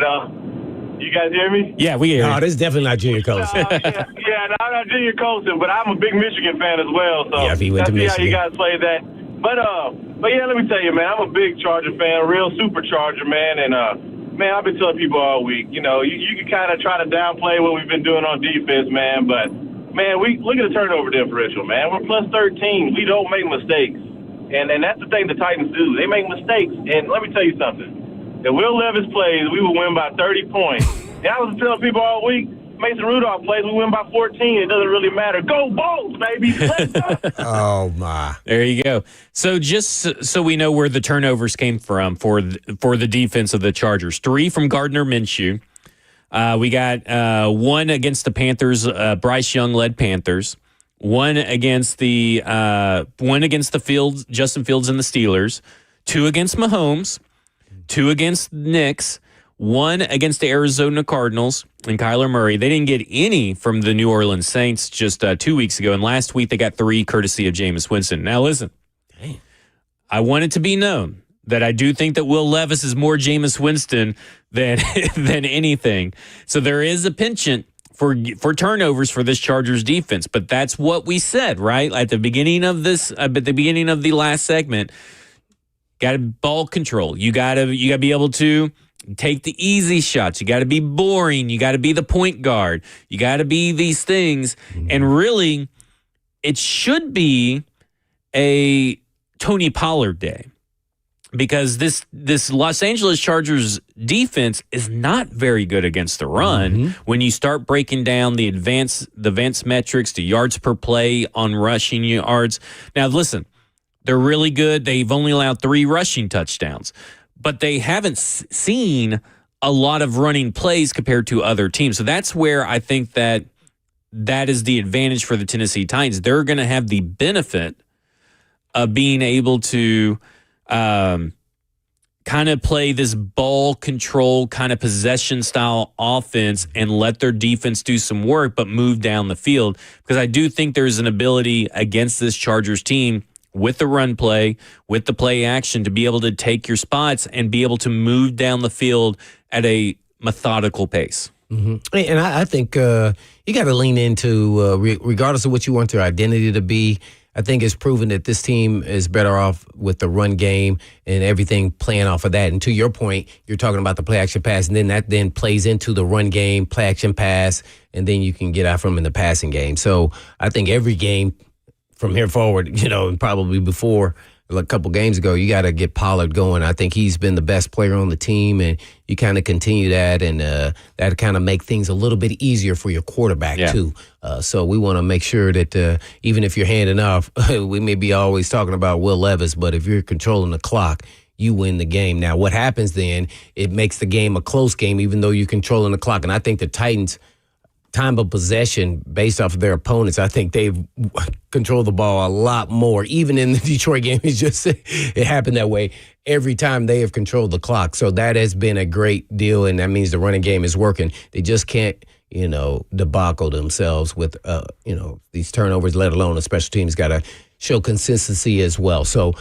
You guys hear me? Yeah, we hear you. No, this is definitely not Junior Colson. No, I'm not Junior Colson, but I'm a big Michigan fan as well. So if he went to Michigan. How you guys play that. But yeah, let me tell you, man, I'm a big Charger fan, a real super Charger, man. And, man, I've been telling people all week, you can kind of try to downplay what we've been doing on defense, man. But, man, we look at the turnover differential, man. We're plus 13. We don't make mistakes. And that's the thing the Titans do. They make mistakes. And let me tell you something. If Will Levis plays, we will win by 30 points. And I was telling people all week, Mason Rudolph plays, we win by 14. It doesn't really matter. Go Bolts, baby. Let's go. Oh, my. There you go. So just so we know where the turnovers came from for the defense of the Chargers. 3 from Gardner Minshew. We got 1 against the Panthers, Bryce Young-led Panthers. 1 against the Fields, Justin Fields and the Steelers. 2 against Mahomes. 2 against the Knicks, 1 against the Arizona Cardinals and Kyler Murray. They didn't get any from the New Orleans Saints just 2 weeks ago, and last week they got 3 courtesy of Jameis Winston. Now listen, I want it to be known that I do think that Will Levis is more Jameis Winston than anything. So there is a penchant for turnovers for this Chargers defense, but that's what we said, right? At the beginning of the last segment. Got to ball control. You got to be able to take the easy shots. You got to be boring. You got to be the point guard. You got to be these things. And really, it should be a Tony Pollard day because this Los Angeles Chargers defense is not very good against the run. When you start breaking down the advanced metrics, the yards per play on rushing yards. Now, listen. They're really good. They've only allowed 3 rushing touchdowns, but they haven't seen a lot of running plays compared to other teams. So that's where I think that is the advantage for the Tennessee Titans. They're going to have the benefit of being able to kind of play this ball control kind of possession style offense and let their defense do some work, but move down the field. Because I do think there's an ability against this Chargers team with the run play, with the play action, to be able to take your spots and be able to move down the field at a methodical pace. Mm-hmm. And I think you got to lean into, regardless of what you want their identity to be, I think it's proven that this team is better off with the run game and everything playing off of that. And to your point, you're talking about the play action pass, and then that then plays into the run game, play action pass, and then you can get out from in the passing game. So I think every game from here forward, and probably before, a couple games ago, you got to get Pollard going. I think he's been the best player on the team, and you kind of continue that, and that kind of make things a little bit easier for your quarterback, too. So we want to make sure that even if you're handing off, we may be always talking about Will Levis, but if you're controlling the clock, you win the game. Now, what happens then, it makes the game a close game, even though you're controlling the clock. And I think the Titans' time of possession based off of their opponents, I think they've controlled the ball a lot more. Even in the Detroit game, it happened that way every time they have controlled the clock. So that has been a great deal, and that means the running game is working. They just can't, debacle themselves with, these turnovers, let alone a special team's got to show consistency as well. So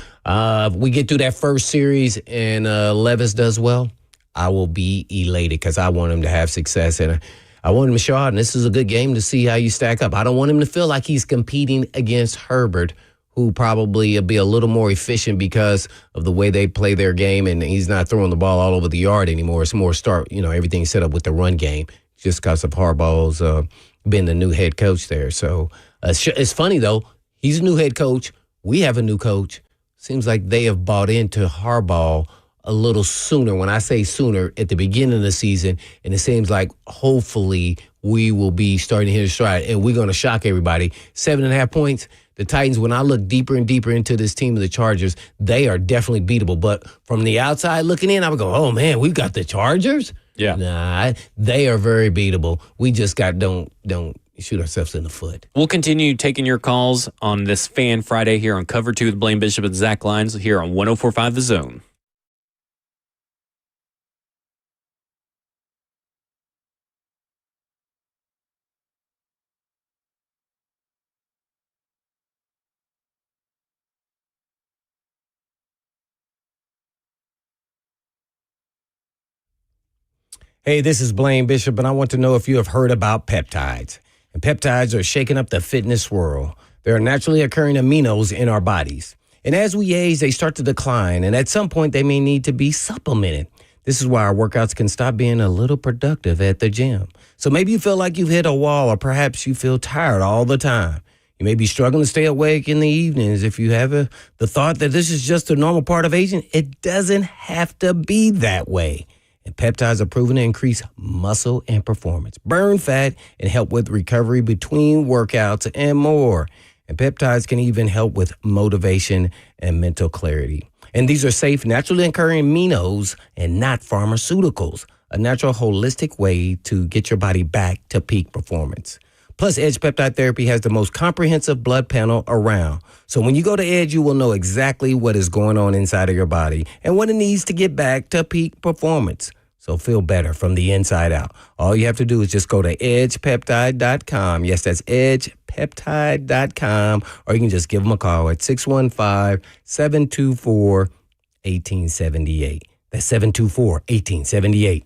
we get through that first series and Levis does well, I will be elated because I want him to have success, and I want him to show out, and this is a good game to see how you stack up. I don't want him to feel like he's competing against Herbert, who probably will be a little more efficient because of the way they play their game, and he's not throwing the ball all over the yard anymore. It's more everything's set up with the run game just because of Harbaugh's being the new head coach there. So it's funny, though. He's a new head coach. We have a new coach. Seems like they have bought into Harbaugh a little sooner. When I say sooner, at the beginning of the season, and it seems like hopefully we will be starting to hit a stride, and we're going to shock everybody. 7.5 points. The Titans, when I look deeper and deeper into this team of the Chargers, they are definitely beatable. But from the outside looking in, I would go, oh, man, we've got the Chargers? Yeah. Nah, they are very beatable. We just don't shoot ourselves in the foot. We'll continue taking your calls on this Fan Friday here on Cover 2 with Blaine Bishop and Zach Lyons here on 104.5 The Zone. Hey, this is Blaine Bishop, and I want to know if you have heard about peptides. And peptides are shaking up the fitness world. They are naturally occurring aminos in our bodies. And as we age, they start to decline, and at some point, they may need to be supplemented. This is why our workouts can stop being a little productive at the gym. So maybe you feel like you've hit a wall, or perhaps you feel tired all the time. You may be struggling to stay awake in the evenings. If you have the thought that this is just a normal part of aging, it doesn't have to be that way. And peptides are proven to increase muscle and performance, burn fat, and help with recovery between workouts and more. And peptides can even help with motivation and mental clarity. And these are safe, naturally occurring aminos and not pharmaceuticals, a natural holistic way to get your body back to peak performance. Plus, Edge Peptide Therapy has the most comprehensive blood panel around. So when you go to Edge, you will know exactly what is going on inside of your body and what it needs to get back to peak performance. So feel better from the inside out. All you have to do is just go to edgepeptide.com. Yes, that's edgepeptide.com. Or you can just give them a call at 615-724-1878. That's 724-1878.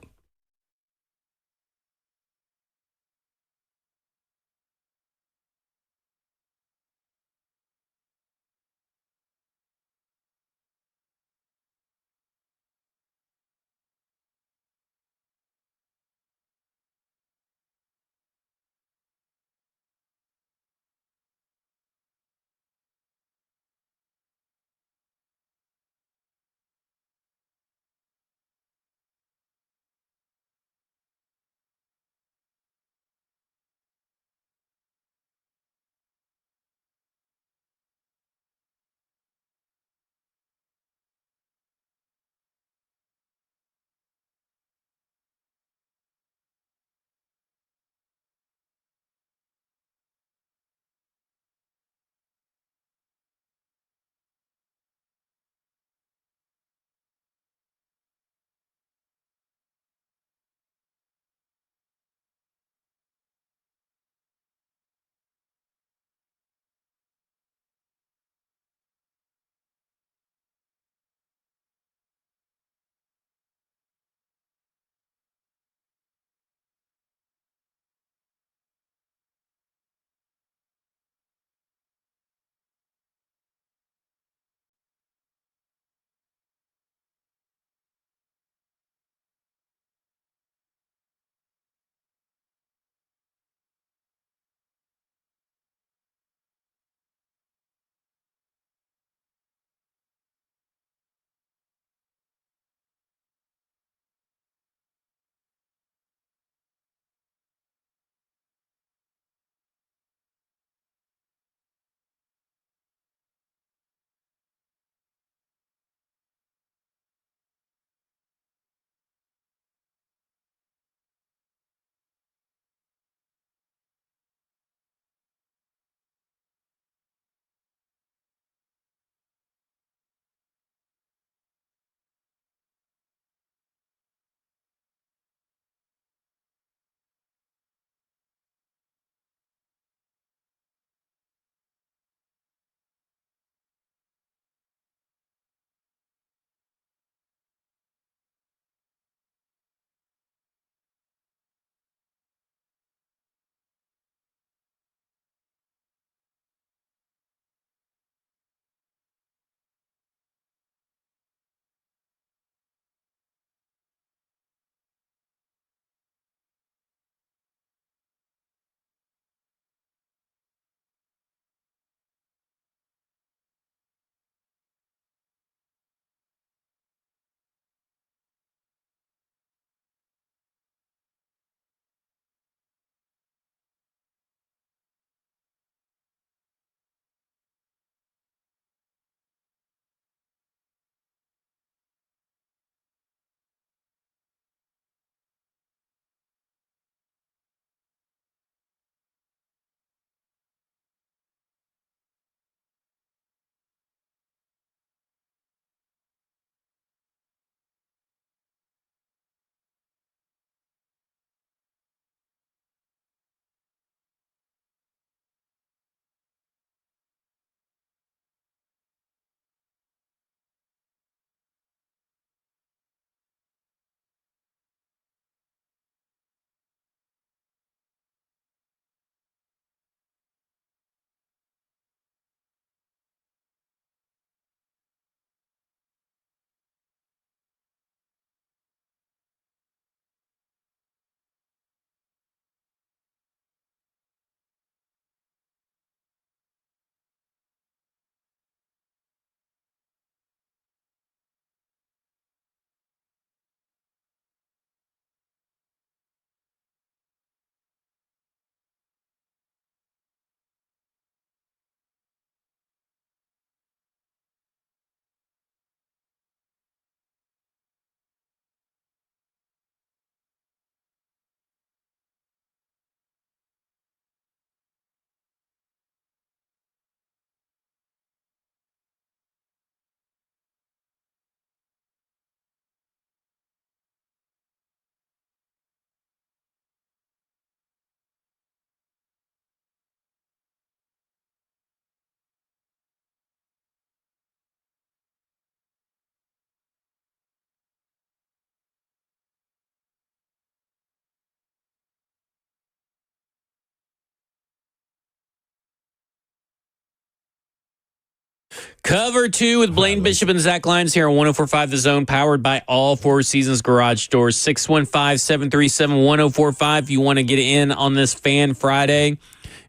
Cover 2 with Blaine Bishop and Zach Lyons here on 104.5 The Zone, powered by all Four Seasons Garage Doors. 615-737-1045 if you want to get in on this Fan Friday.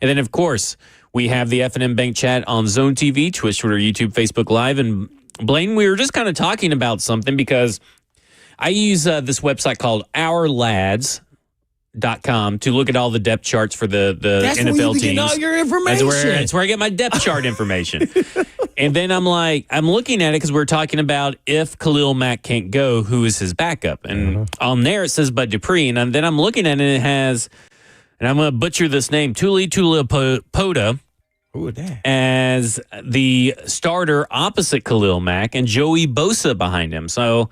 And then, of course, we have the F&M Bank Chat on Zone TV, Twitch, Twitter, YouTube, Facebook Live. And Blaine, we were just kind of talking about something because I use this website called OurLads.com to look at all the depth charts for the That's NFL where you teams. get all your information. That's where I get my depth chart information. And then I'm looking at it because we're talking about if Khalil Mack can't go, who is his backup? And on there it says Bud Dupree. And then I'm looking at it and it has, and I'm going to butcher this name, Tuli Tuipulotu Who is that? as the starter opposite Khalil Mack and Joey Bosa behind him. So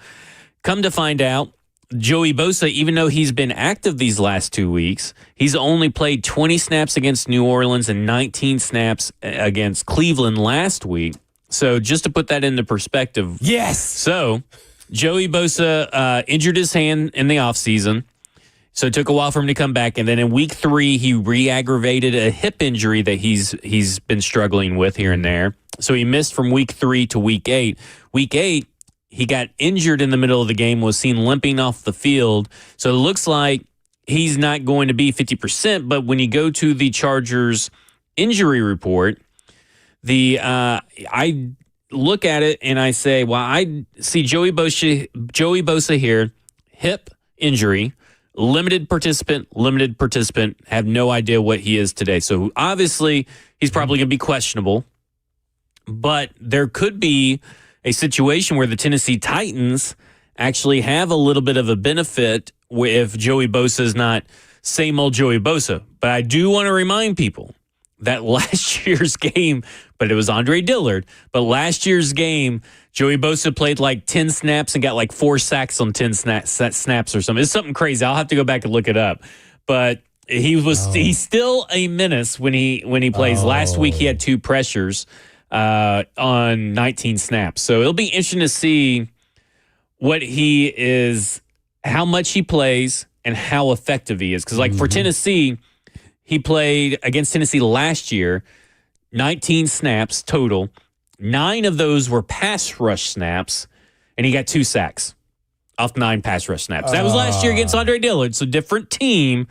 come to find out, Joey Bosa, even though he's been active these last 2 weeks, he's only played 20 snaps against New Orleans and 19 snaps against Cleveland last week. So just to put that into perspective. Yes. So Joey Bosa injured his hand in the offseason. So it took a while for him to come back. And then in week 3, he re-aggravated a hip injury that he's been struggling with here and there. So he missed from week 3 to week 8. Week 8, he got injured in the middle of the game, was seen limping off the field. So it looks like he's not going to be 50%. But when you go to the Chargers injury report, I look at it and I say, well, I see Joey Bosa here, hip injury, limited participant, have no idea what he is today. So obviously he's probably going to be questionable. But there could be a situation where the Tennessee Titans actually have a little bit of a benefit if Joey Bosa is not same old Joey Bosa. But I do want to remind people that last year's game, but it was Andre Dillard, but last year's game, Joey Bosa played like 10 snaps and got like 4 sacks on 10 snaps or something. It's something crazy. I'll have to go back and look it up. But he's still a menace when he plays. Last week he had 2 pressures on 19 snaps. So it'll be interesting to see what he is, how much he plays, and how effective he is. Because for Tennessee, he played against Tennessee last year, 19 snaps total. 9 of those were pass rush snaps, and he got 2 sacks off 9 pass rush snaps. That was last year against Andre Dillard. So different team,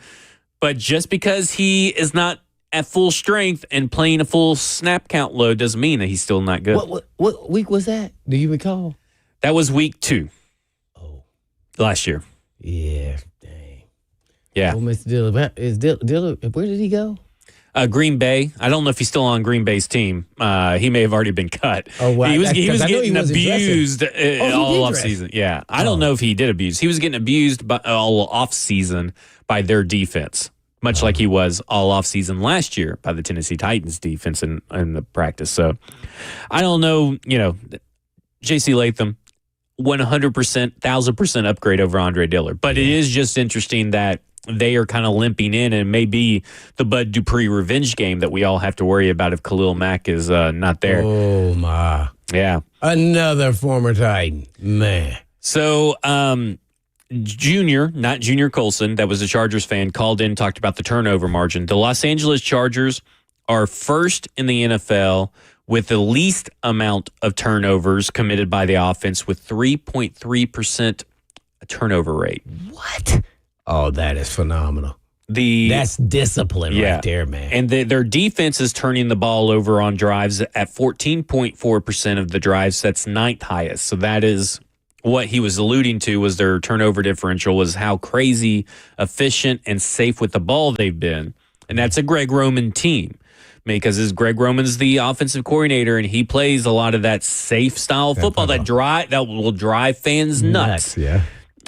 but just because he is not at full strength and playing a full snap count load doesn't mean that he's still not good. What week was that? Do you recall? That was week 2. Oh. Last year. Yeah, dang. Yeah. Oh, Mr. Dillard. Is Dillard, where did he go? Green Bay. I don't know if he's still on Green Bay's team. He may have already been cut. Oh, wow. He was getting abused all off season. Yeah. I don't know if he did abuse. He was getting abused all off season by their defense. Much like he was all offseason last year by the Tennessee Titans defense in the practice. So I don't know, J.C. Latham, 100%, 1,000% upgrade over Andre Dillard. But it is just interesting that they are kind of limping in, and maybe the Bud Dupree revenge game that we all have to worry about if Khalil Mack is not there. Oh, my. Yeah. Another former Titan. Man. So, Junior, not Junior Colson, that was a Chargers fan, called in, talked about the turnover margin. The Los Angeles Chargers are first in the NFL with the least amount of turnovers committed by the offense with 3.3% turnover rate. What? Oh, that is phenomenal. That's discipline right there, man. And their defense is turning the ball over on drives at 14.4% of the drives. That's 9th highest. So that is what he was alluding to, was their turnover differential, was how crazy efficient and safe with the ball they've been. And that's a Greg Roman team, because Greg Roman's the offensive coordinator, and he plays a lot of that safe style football that will drive fans nuts. Yeah.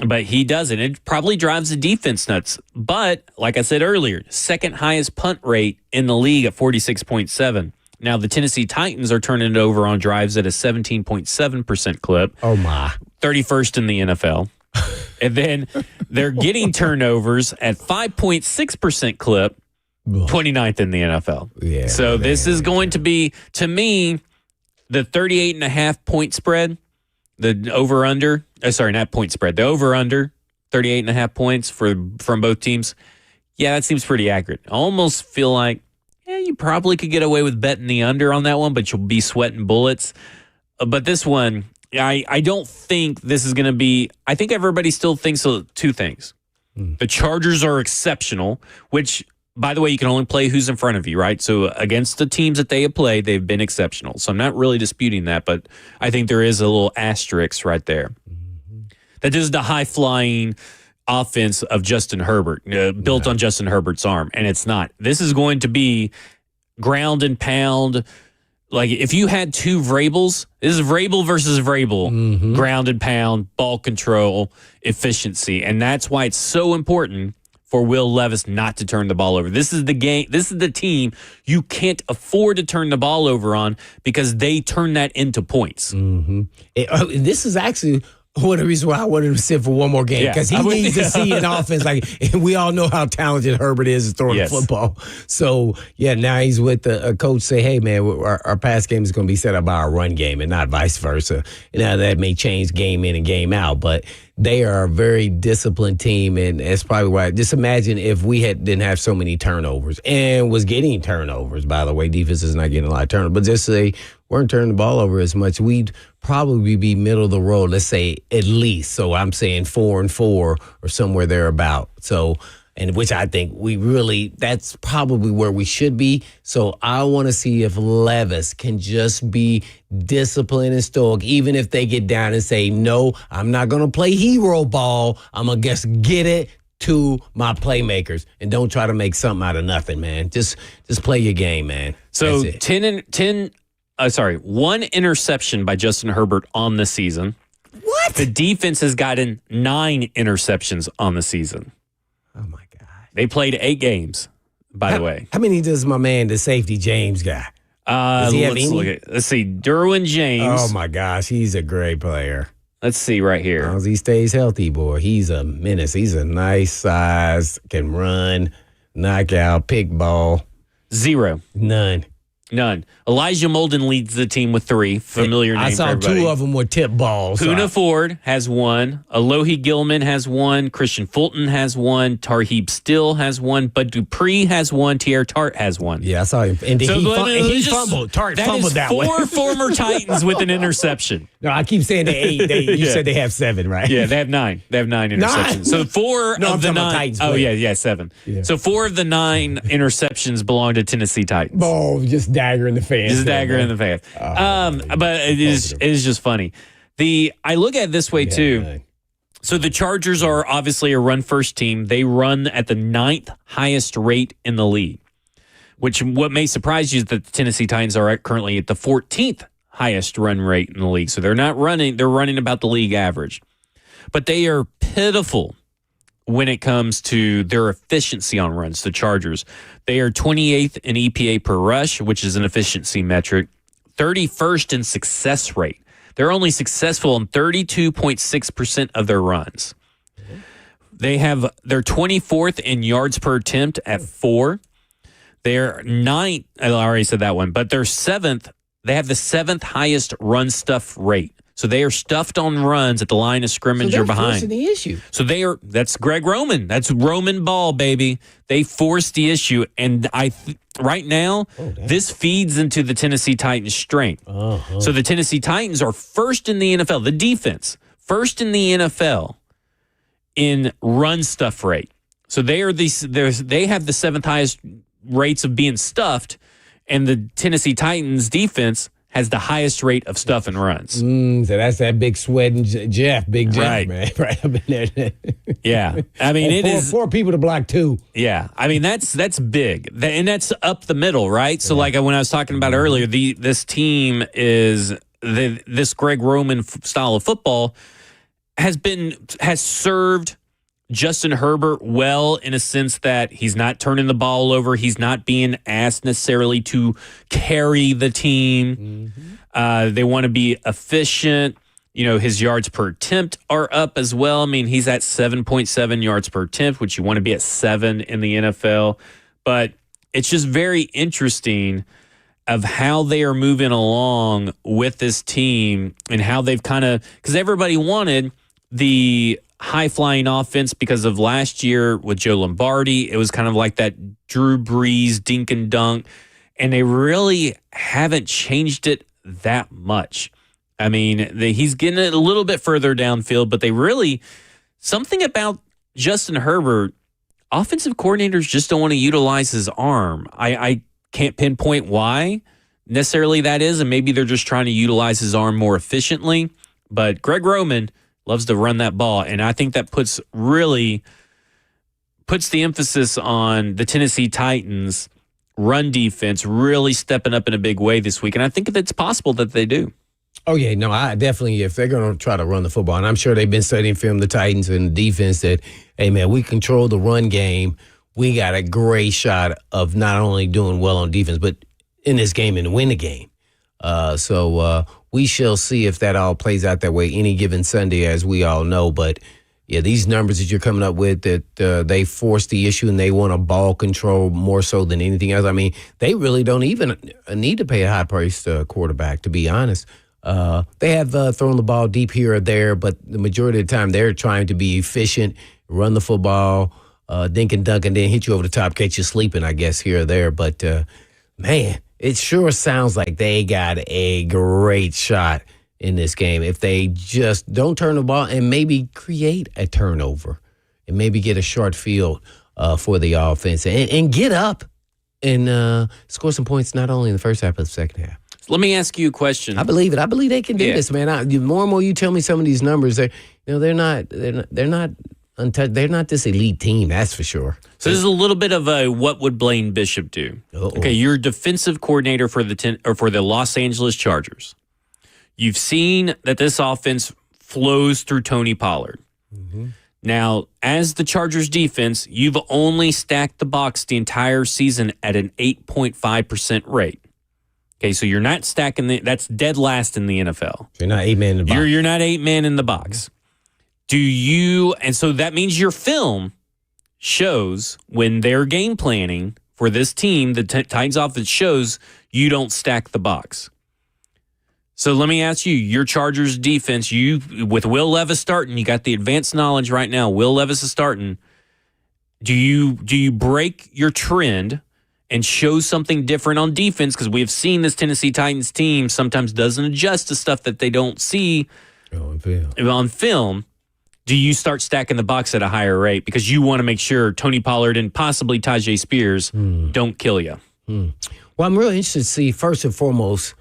But he doesn't. It probably drives the defense nuts. But like I said earlier, second highest punt rate in the league at 46.7. Now, the Tennessee Titans are turning it over on drives at a 17.7% clip. Oh, my. 31st in the NFL. And then they're getting turnovers at 5.6% clip, 29th in the NFL. Yeah. So this is going to be, to me, the 38.5 point spread, the over-under, not point spread, the over-under, 38.5 points from both teams. Yeah, that seems pretty accurate. I almost feel like yeah, you probably could get away with betting the under on that one, but you'll be sweating bullets. But this one, I don't think this is going to be. I think everybody still thinks two things. The Chargers are exceptional, which, by the way, you can only play who's in front of you, right? So against the teams that they have played, they've been exceptional. So I'm not really disputing that, but I think there is a little asterisk right there. That this is the high-flying offense of Justin Herbert, built on Justin Herbert's arm, and it's not. This is going to be ground and pound. Like, if you had two Vrabels, this is Vrabel versus Vrabel, ground and pound, ball control, efficiency, and that's why it's so important for Will Levis not to turn the ball over. This is the game. This is the team you can't afford to turn the ball over on because they turn that into points. This is actually one of the reasons why I wanted him to sit for one more game, because he needs to see an offense. Like, and we all know how talented Herbert is at throwing the football. So, now he's with a coach say, hey, man, our pass game is going to be set up by our run game and not vice versa. Now, that may change game in and game out, but they are a very disciplined team, and that's probably why. Just imagine if we didn't have so many turnovers and was getting turnovers. By the way, defense is not getting a lot of turnovers, but just say weren't turning the ball over as much, we'd probably be middle of the road. Let's say at least. So I'm saying 4-4 or somewhere thereabout. So, and which I think that's probably where we should be. So I want to see if Levis can just be disciplined and stoic, even if they get down and say, no, I'm not going to play hero ball. I'm going to just get it to my playmakers and don't try to make something out of nothing, man. Just play your game, man. So 1 interception by Justin Herbert on the season. What? The defense has gotten 9 interceptions on the season. Oh, my God. They played 8 games, by the way. How many does my man, the safety, James, got? Does he have any? Let's see. Derwin James. Oh, my gosh. He's a great player. Let's see right here. As long as he stays healthy, boy, he's a menace. He's a nice size, can run, knock out, pick ball. 0. None. Elijah Molden leads the team with 3. Familiar name I saw for everybody. 2 of them were tip balls. Puna Ford has 1. Alohi Gilman has 1. Christian Fulton has 1. Tarheeb Still has 1. Bud Dupree has 1. Tierre Tart has 1. Yeah, I saw him. And he fumbled. Tart fumbled that one. That is 4 former Titans with an interception. No, I keep saying they 8. You said they have 7, right? Yeah, they have 9. They have 9 interceptions. So 4 of the 9. Titans Oh, yeah, 7. Yeah. So 4 of the 9 interceptions belong to Tennessee Titans. Oh, just dagger in the face. Just dagger in the face. But it is just funny. I look at it this way too. Man. So the Chargers are obviously a run-first team. They run at the 9th highest rate in the league, what may surprise you is that the Tennessee Titans are currently at the 14th highest run rate in the league. So they're not running. They're running about the league average. But they are pitiful when it comes to their efficiency on runs, the Chargers. They are 28th in EPA per rush, which is an efficiency metric, 31st in success rate. They're only successful in 32.6% of their runs. They're 24th in yards per attempt at 4. They're 9th, I already said that one, but they're 7th. They have the 7th highest run stuff rate. So they are stuffed on runs at the line of scrimmage or behind. So they're forcing the issue. So that's Greg Roman. That's Roman ball, baby. They force the issue. And right now, this feeds into the Tennessee Titans' strength. So the Tennessee Titans are first in the NFL, the defense, first in the NFL in run stuff rate. So they have the 7th highest rates of being stuffed, and the Tennessee Titans defense has the highest rate of stuff and runs. So that's that big sweating Jeff, Big Jeff, right. Man. Right up in there. Yeah. I mean, it is 4 people to block 2. Yeah. I mean, that's big. And that's up the middle, right? So like when I was talking about earlier, this team this Greg Roman style of football has served Justin Herbert well, in a sense that he's not turning the ball over. He's not being asked necessarily to carry the team. They want to be efficient. His yards per attempt are up as well. I mean, he's at 7.7 yards per attempt, which you want to be at 7 in the NFL. But it's just very interesting of how they are moving along with this team and how they've because everybody wanted the high-flying offense because of last year with Joe Lombardi. It was kind of like that Drew Brees dink and dunk, and they really haven't changed it that much. I mean, he's getting it a little bit further downfield, but they really – something about Justin Herbert, offensive coordinators just don't want to utilize his arm. I can't pinpoint why necessarily that is, and maybe they're just trying to utilize his arm more efficiently. But Greg Roman loves to run that ball, and I think that puts the emphasis on the Tennessee Titans' run defense really stepping up in a big way this week. And I think it's possible that they do. Oh, yeah. No, I definitely, if they're going to try to run the football, and I'm sure they've been studying film, the Titans and the defense, that, hey, man, we control the run game. We got a great shot of not only doing well on defense, but in this game and win the game. So we shall see if that all plays out that way any given Sunday, as we all know. But, yeah, these numbers that you're coming up with, that they force the issue and they want a ball control more so than anything else. I mean, they really don't even need to pay a high-priced quarterback, to be honest. They have thrown the ball deep here or there, but the majority of the time they're trying to be efficient, run the football, dink and dunk, and then hit you over the top, catch you sleeping, I guess, here or there. But, man, it sure sounds like they got a great shot in this game if they just don't turn the ball and maybe create a turnover and maybe get a short field for the offense and get up and score some points not only in the first half but the second half. Let me ask you a question. I believe it. I believe they can do this, man. The more and more you tell me some of these numbers, they're not untouched. They're not this elite team, that's for sure. So this is a little bit of a what would Blaine Bishop do? Uh-oh. Okay, you're defensive coordinator for the Los Angeles Chargers. You've seen that this offense flows through Tony Pollard. Mm-hmm. Now, as the Chargers defense, you've only stacked the box the entire season at an 8.5% rate. Okay, so you're not stacking that's dead last in the NFL. You're not 8 man in the box. You're not 8 man in the box. And so that means your film shows when they're game planning for this team, the Titans offense shows you don't stack the box. So let me ask you, your Chargers defense, with Will Levis starting, you got the advanced knowledge right now. Will Levis is starting. Do you break your trend and show something different on defense? Because we have seen this Tennessee Titans team sometimes doesn't adjust to stuff that they don't see on film. Do you start stacking the box at a higher rate because you want to make sure Tony Pollard and possibly Tajay Spears don't kill you? Well, I'm really interested to see, first and foremost,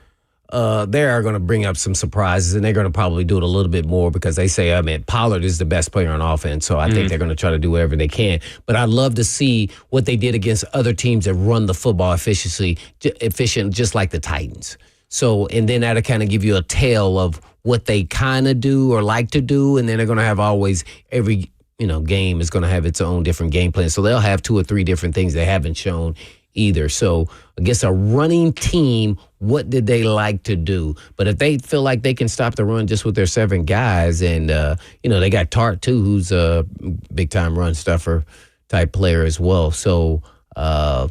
they are going to bring up some surprises, and they're going to probably do it a little bit more because they say, Pollard is the best player on offense, so I think they're going to try to do whatever they can. But I'd love to see what they did against other teams that run the football efficient, just like the Titans. So, and then that'll kind of give you a tale of what they kind of do or like to do, and then they're going to have always every game is going to have its own different game plan. So they'll have 2 or 3 different things they haven't shown either. So against a running team, what did they like to do? But if they feel like they can stop the run just with their 7 guys, and they got Tart too, who's a big time run stuffer type player as well. So I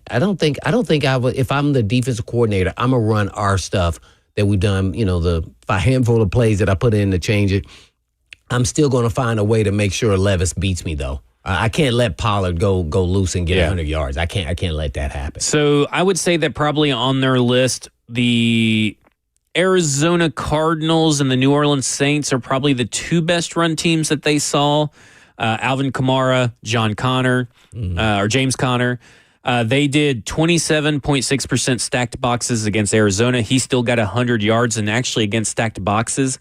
don't think I would, if I'm the defensive coordinator, I'm gonna run our stuff that we've done. The handful of plays that I put in to change it. I'm still going to find a way to make sure Levis beats me though. I can't let Pollard go loose and get 100 yards. I can't let that happen. So I would say that probably on their list, the Arizona Cardinals and the New Orleans Saints are probably the 2 best run teams that they saw. Alvin Kamara, John Connor, or James Conner. They did 27.6% stacked boxes against Arizona. He still got 100 yards, and actually against stacked boxes,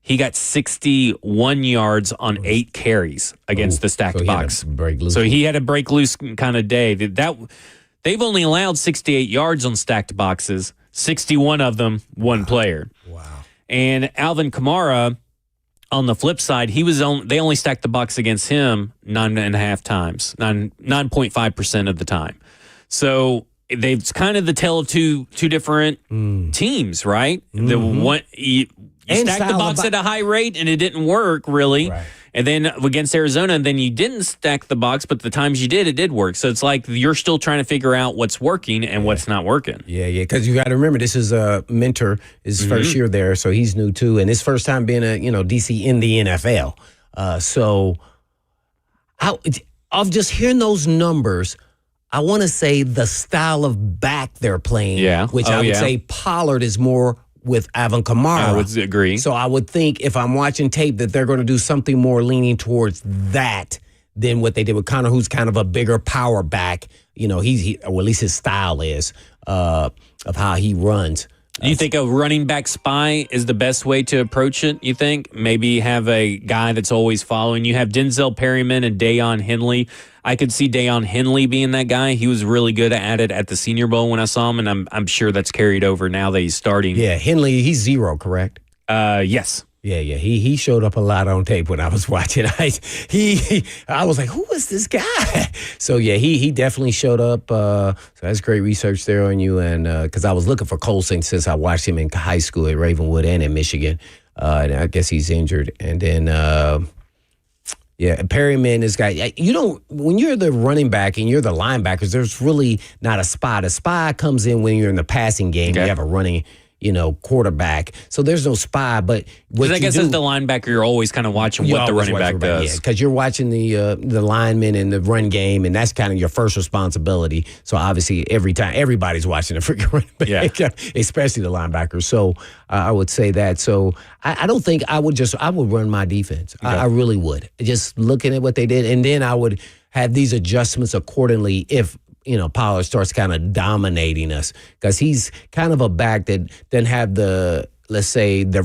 he got 61 yards on 8 carries against the stacked box. So he had a break loose kind of day. They've only allowed 68 yards on stacked boxes, 61 of them one player. Wow. And Alvin Kamara, on the flip side, they only stacked the box against him 9.5 times, 9.5% of the time. So it's kind of the tale of two different teams, right? Mm-hmm. The one you stacked the box at a high rate and it didn't work really. Right. And then against Arizona, and then you didn't stack the box, but the times you did, it did work. So it's like you're still trying to figure out what's working and what's not working. Yeah, because you got to remember, this is a mentor, his first year there, so he's new too, and his first time being a DC in the NFL. So of just hearing those numbers, I want to say the style of back they're playing, which I would say Pollard is more with Alvin Kamara. I would agree. So I would think if I'm watching tape that they're going to do something more leaning towards that than what they did with Connor, who's kind of a bigger power back. You know, or at least his style is of how he runs. Do you think a running back spy is the best way to approach it, you think? Maybe have a guy that's always following. You have Denzel Perryman and Dayon Henley. I could see Dayon Henley being that guy. He was really good at it at the Senior Bowl when I saw him, and I'm sure that's carried over now that he's starting. Yeah, Henley, he's 0, correct? Yes. Yeah. He showed up a lot on tape when I was watching. I was like, who is this guy? So yeah, he definitely showed up. So that's great research there on you, and because I was looking for Colson since I watched him in high school at Ravenwood and in Michigan, and I guess he's injured. And then Perryman is guy. When you're the running back and you're the linebackers, there's really not a spy. A spy comes in when you're in the passing game. Okay. You have a running quarterback. So there's no spy, but what I guess as the linebacker, you're always kind of watching what the running back does. Yeah, because you're watching the linemen in the run game, and that's kind of your first responsibility. So obviously, every time everybody's watching the freaking running back, especially the linebackers. So I would say that. So I don't think I would run my defense. Okay. I really would. Just looking at what they did, and then I would have these adjustments accordingly if Pollard starts kind of dominating us, because he's kind of a back that doesn't have the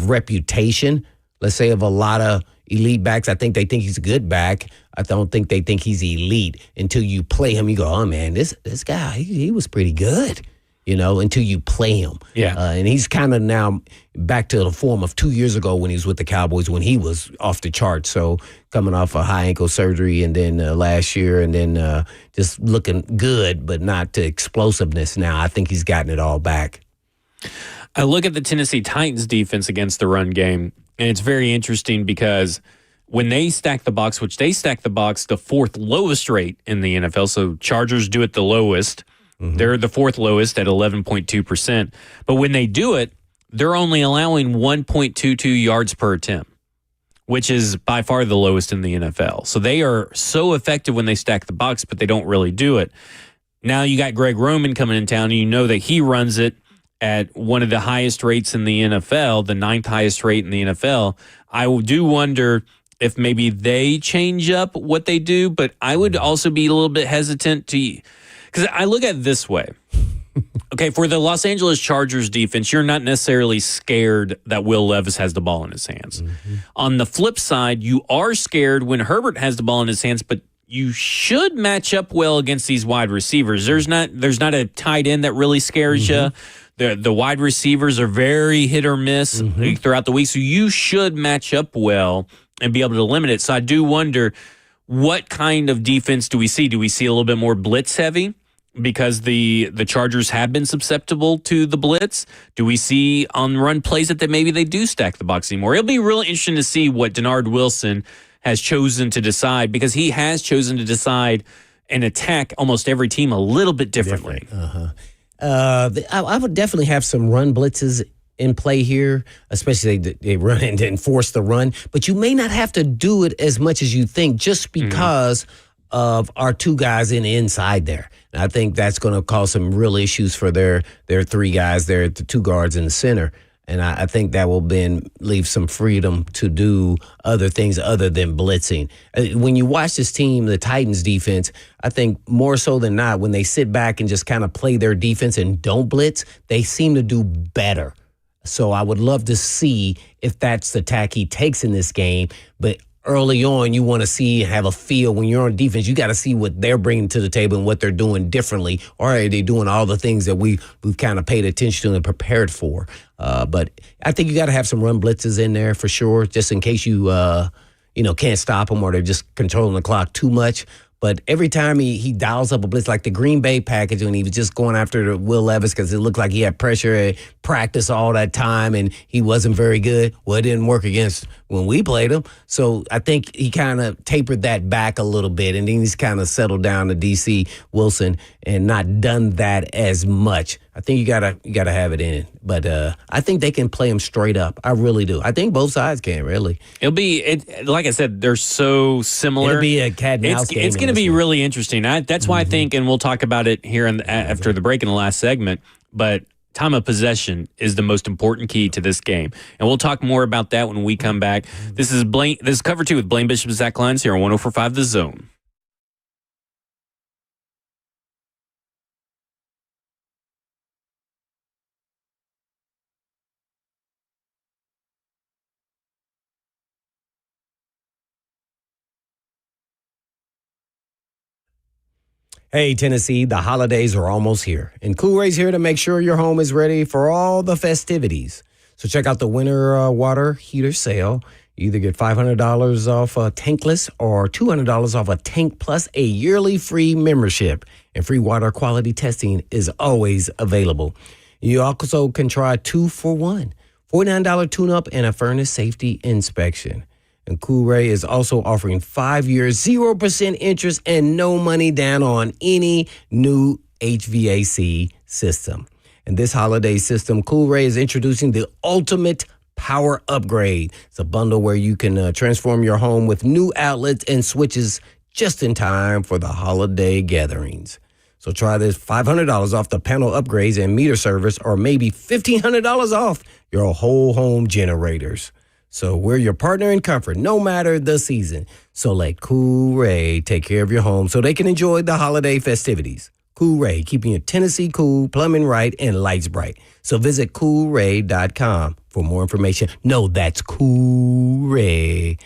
reputation, of a lot of elite backs. I think they think he's a good back. I don't think they think he's elite until you play him. You go, oh man, this guy, he was pretty good, until you play him. Yeah. And he's kind of now back to the form of 2 years ago when he was with the Cowboys, when he was off the charts. So coming off a high ankle surgery, and then last year, and then just looking good, but not to explosiveness now. I think he's gotten it all back. I look at the Tennessee Titans defense against the run game, and it's very interesting because when they stack the box, which they stack the box the 4th lowest rate in the NFL, so Chargers do it the lowest. Mm-hmm. They're the 4th lowest at 11.2%. But when they do it, they're only allowing 1.22 yards per attempt, which is by far the lowest in the NFL. So they are so effective when they stack the box, but they don't really do it. Now you got Greg Roman coming in town, and you know that he runs it at one of the highest rates in the NFL, the 9th highest rate in the NFL. I do wonder if maybe they change up what they do, but I would also be a little bit hesitant to, because I look at it this way. Okay, for the Los Angeles Chargers defense, you're not necessarily scared that Will Levis has the ball in his hands. Mm-hmm. On the flip side, you are scared when Herbert has the ball in his hands, but you should match up well against these wide receivers. There's not a tight end that really scares you. The wide receivers are very hit or miss throughout the week, so you should match up well and be able to limit it. So I do wonder, what kind of defense do we see? Do we see a little bit more blitz heavy because the Chargers have been susceptible to the blitz? Do we see on run plays that maybe they do stack the box anymore? It'll be really interesting to see what Denard Wilson has chosen to decide, because he has chosen to decide and attack almost every team a little bit differently. I would definitely have some run blitzes in play here, especially they run and enforce the run. But you may not have to do it as much as you think, just because of our 2 guys in the inside there. And I think that's going to cause some real issues for their 3 guys there, the 2 guards in the center. And I think that will then leave some freedom to do other things other than blitzing. When you watch this team, the Titans defense, I think more so than not, when they sit back and just kind of play their defense and don't blitz, they seem to do better. So I would love to see if that's the tack he takes in this game. But early on, you want to see and have a feel. When you're on defense, you got to see what they're bringing to the table and what they're doing differently. Or are they doing all the things that we've kind of paid attention to and prepared for? But I think you got to have some run blitzes in there for sure, just in case you can't stop them or they're just controlling the clock too much. But every time he dials up a blitz, like the Green Bay package when he was just going after Will Levis because it looked like he had pressure at practice all that time and he wasn't very good. Well, it didn't work against when we played him. So I think he kind of tapered that back a little bit, and then he's kind of settled down to D.C. Wilson and not done that as much. I think you gotta have it in. But I think they can play them straight up. I really do. I think both sides can really. It'll be like I said, they're so similar. It'll be a cat and mouse game. It's going to be really interesting. That's why I think, and we'll talk about it here after the break in the last segment. But time of possession is the most important key to this game, and we'll talk more about that when we come back. This is Cover 2 with Blaine Bishop and Zach Lyons here on 104.5 The Zone. Hey, Tennessee, the holidays are almost here, and Cool Ray's here to make sure your home is ready for all the festivities. So check out the winter water heater sale. You either get $500 off a tankless or $200 off a tank plus a yearly free membership, and free water quality testing is always available. You also can try 2-for-1, $49 tune-up and a furnace safety inspection. And Cool Ray is also offering 5 years, 0% interest, and no money down on any new HVAC system. And this holiday system, Cool Ray is introducing the ultimate power upgrade. It's a bundle where you can transform your home with new outlets and switches just in time for the holiday gatherings. So try this $500 off the panel upgrades and meter service, or maybe $1,500 off your whole home generators. So we're your partner in comfort, no matter the season. So let Cool Ray take care of your home so they can enjoy the holiday festivities. Cool Ray, keeping your Tennessee cool, plumbing right, and lights bright. So visit coolray.com for more information. No, that's coolray.com.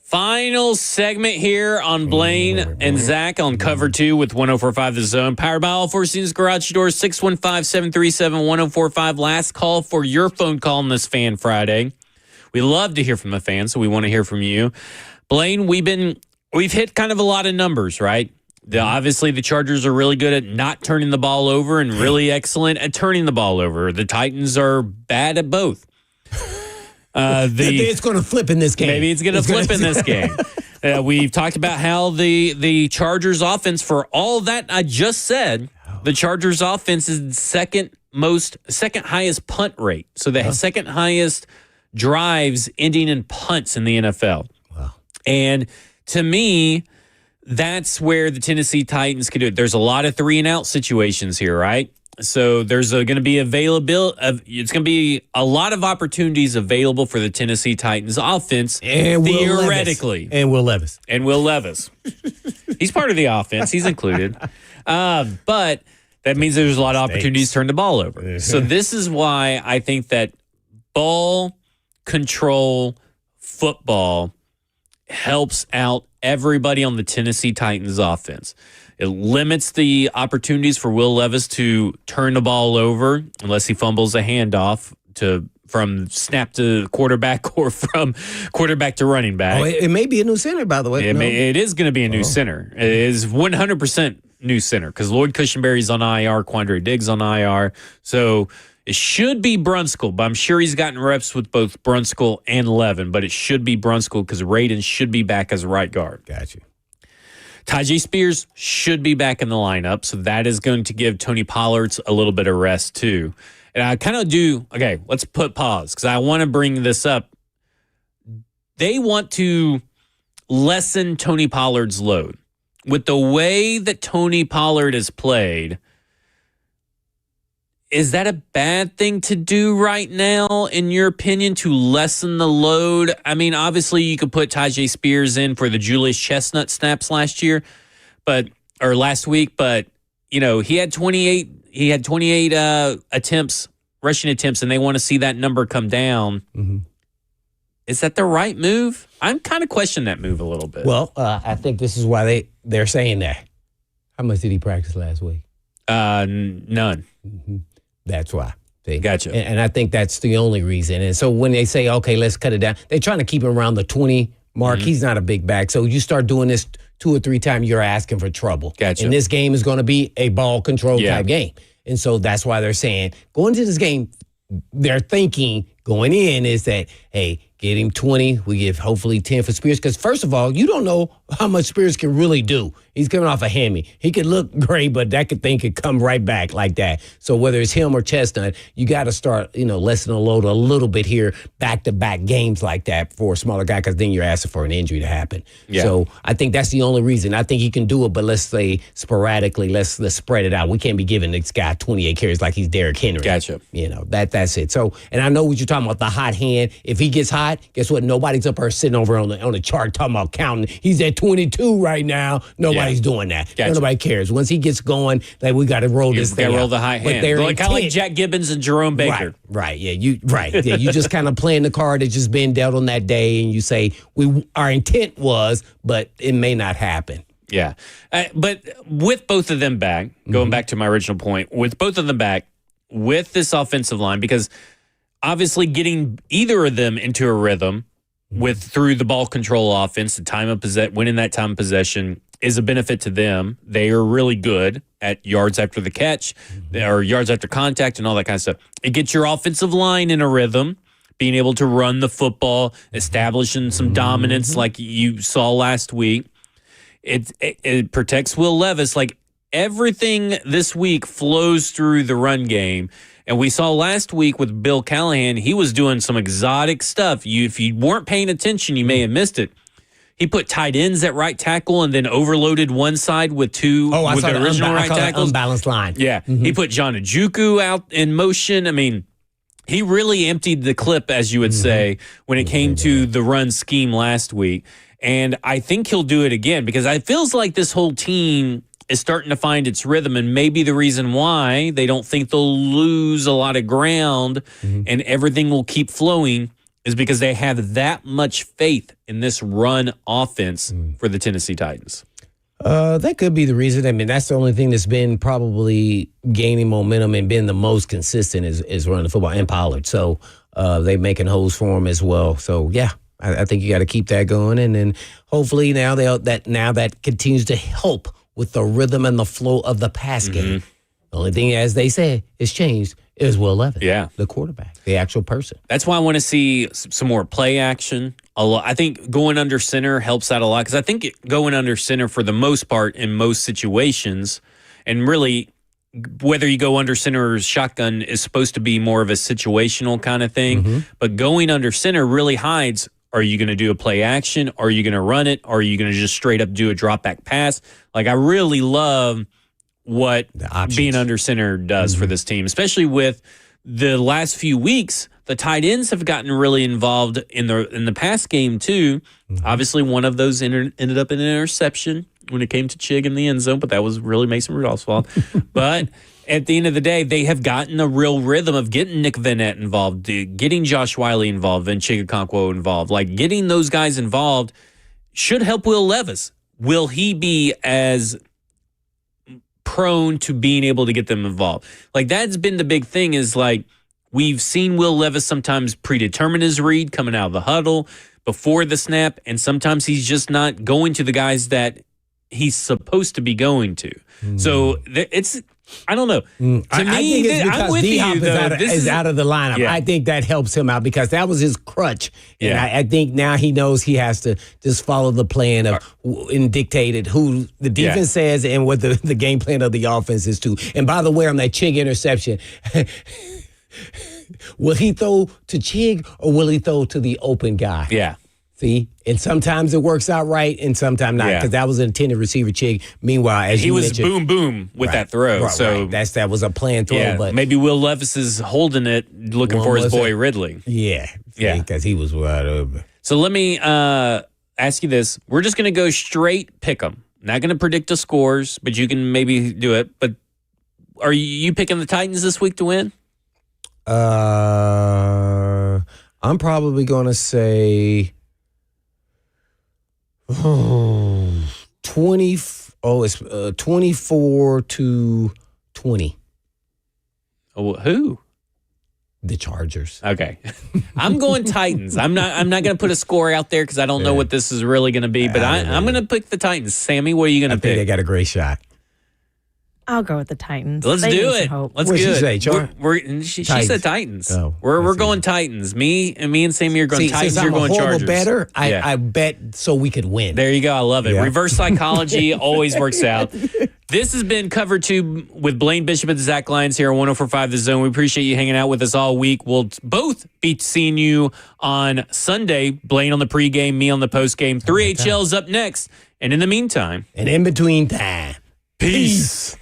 Final segment here on Blaine and Zach on Cover 2 with 104.5 The Zone. Powered by All Four Seasons Garage Doors, 615-737-1045. Last call for your phone call on this Fan Friday. We love to hear from the fans, so we want to hear from you. Blaine, we've hit kind of a lot of numbers, right? Obviously, the Chargers are really good at not turning the ball over and really excellent at turning the ball over. The Titans are bad at both. It's going to flip in this game. Maybe it's going to flip in this game. We've talked about how the Chargers offense, for all that I just said, the Chargers offense is the second highest punt rate. So the second highest drives ending in punts in the NFL. Wow. And to me, that's where the Tennessee Titans can do it. There's a lot of 3-and-out situations here, right? So there's going to be it's going to be a lot of opportunities available for the Tennessee Titans offense, and theoretically. Will Levis. He's part of the offense. He's included. But that means there's a lot of opportunities to turn the ball over. So this is why I think that ball control football helps out everybody on the Tennessee Titans offense. It limits the opportunities for Will Levis to turn the ball over unless he fumbles a handoff from snap to quarterback or from quarterback to running back. Oh, it may be a new center, by the way. It is going to be a new center. It is 100% new center because Lloyd Cushenberry's on IR, Quandre Diggs on IR. So it should be Brunskill, but I'm sure he's gotten reps with both Brunskill and Levin, but it should be Brunskill because Radin should be back as a right guard. Gotcha. Tyjae Spears should be back in the lineup, so that is going to give Tony Pollard a little bit of rest too. And I kind of okay, let's put pause because I want to bring this up. They want to lessen Tony Pollard's load. With the way that Tony Pollard has played, is that a bad thing to do right now, in your opinion, to lessen the load? I mean, obviously, you could put Tyjae Spears in for the Julius Chestnut snaps last week, but he had 28 attempts, rushing attempts, and they want to see that number come down. Mm-hmm. Is that the right move? I'm kind of questioning that move a little bit. Well, I think this is why they're saying that. How much did he practice last week? None. Mm-hmm. That's why. See? Gotcha. And I think that's the only reason. And so when they say, okay, let's cut it down, they're trying to keep him around the 20 mark. Mm-hmm. He's not a big back. So you start doing this 2 or 3 times, you're asking for trouble. Gotcha. And this game is going to be a ball control type game. And so that's why they're saying, going into this game, their thinking going in is that, hey, get him 20. We give hopefully 10 for Spears. Because first of all, you don't know how much Spears can really do. He's coming off a hammy. He could look great, but that thing could come right back like that. So whether it's him or Chestnut, you got to start, lessening the load a little bit here, back-to-back games like that for a smaller guy, because then you're asking for an injury to happen. Yeah. So I think that's the only reason. I think he can do it, but let's say sporadically, let's spread it out. We can't be giving this guy 28 carries like he's Derrick Henry. Gotcha. That's it. So, and I know what you're talking about, the hot hand. If he gets hot, guess what? Nobody's up there sitting over on the chart talking about counting. He's at 22 right now. Nobody's doing that. Gotcha. Nobody cares. Once he gets going, like, we got to roll this thing. Got to roll the high hand. Kind of like Jack Gibbons and Jerome Baker. Right. Yeah. You just kind of playing the card that's just been dealt on that day, and you say our intent was, but it may not happen. Yeah. But with both of them back, going back to my original point, with both of them back, with this offensive line, because obviously getting either of them into a rhythm through the ball control offense, the time of winning that time of possession is a benefit to them. They are really good at yards after the catch or yards after contact and all that kind of stuff. It gets your offensive line in a rhythm, being able to run the football, establishing some dominance like you saw last week. It protects Will Levis. Like, everything this week flows through the run game. And we saw last week with Bill Callahan, he was doing some exotic stuff. If you weren't paying attention, you may have missed it. He put tight ends at right tackle and then overloaded one side with two with the original right tackles. Unbalanced line. Yeah. He put John Njoku out in motion. I mean, he really emptied the clip, as you would say, when it came to the run scheme last week. And I think he'll do it again, because it feels like this whole team is starting to find its rhythm, and maybe the reason why they don't think they'll lose a lot of ground and everything will keep flowing is because they have that much faith in this run offense for the Tennessee Titans. That could be the reason. I mean, that's the only thing that's been probably gaining momentum and been the most consistent is running the football, and Pollard. So they're making holes for him as well. So, yeah, I think you got to keep that going. And then hopefully now that continues to help with the rhythm and the flow of the pass game. The only thing, as they said, is changed is Will Levis, the quarterback, the actual person. That's why I want to see some more play action. I think going under center helps out a lot because I think going under center for the most part in most situations, and really whether you go under center or shotgun is supposed to be more of a situational kind of thing. But going under center really hides, are you going to do a play action? Are you going to run it? Or are you going to just straight up do a drop back pass? Like, I really love what being under center does for this team, especially with the last few weeks. The tight ends have gotten really involved in the pass game too. Obviously, one of those ended up in an interception when it came to Chig in the end zone, but that was really Mason Rudolph's fault. But at the end of the day, they have gotten a real rhythm of getting Nick Vanette involved, getting Josh Wiley involved, and Chigakonkwo involved. Like, getting those guys involved should help Will Levis. Will he be as prone to being able to get them involved? Like, that's been the big thing, is like, we've seen Will Levis sometimes predetermine his read coming out of the huddle before the snap, and sometimes he's just not going to the guys that he's supposed to be going to. So it's, I don't know. To me, I think it's because I'm with D-Hop you, though. is out of the lineup. Yeah. I think that helps him out because that was his crutch. And Yeah. I think now he knows he has to just follow the plan of and dictated who the defense says and what the game plan of the offense is too. And by the way, on that Chig interception, will he throw to Chig or will he throw to the open guy? Yeah. See? And sometimes it works out right and sometimes not because that was an intended receiver, Chig. Meanwhile, as he you was mentioned, boom, boom with that throw. That was a planned throw. Yeah, but maybe Will Levis is holding it, looking for his boy Ridley. Yeah, because he was wide open. So let me ask you this. We're just going to go straight pick 'em. Not going to predict the scores, but you can maybe do it. But are you picking the Titans this week to win? I'm probably going to say 24-20. Oh, who? The Chargers. Okay. I'm going Titans. I'm not going to put a score out there because I don't know what this is really going to be, but I'm going to pick the Titans. Sammy, what are you going to pick? I think they got a great shot. I'll go with the Titans. Let's do it. Let's What'd do she it. say, Char? She said Titans. Oh, we're going Titans. Me and Sammy are going Titans. Since You're I'm going a horrible Chargers. better, I bet so we could win. There you go. I love it. Yeah. Reverse psychology always works out. This has been Cover 2 with Blaine Bishop and Zach Lyons here on 104.5 The Zone. We appreciate you hanging out with us all week. We'll both be seeing you on Sunday. Blaine on the pregame, me on the postgame. 3HL's up next. And in the meantime, and in between time, peace.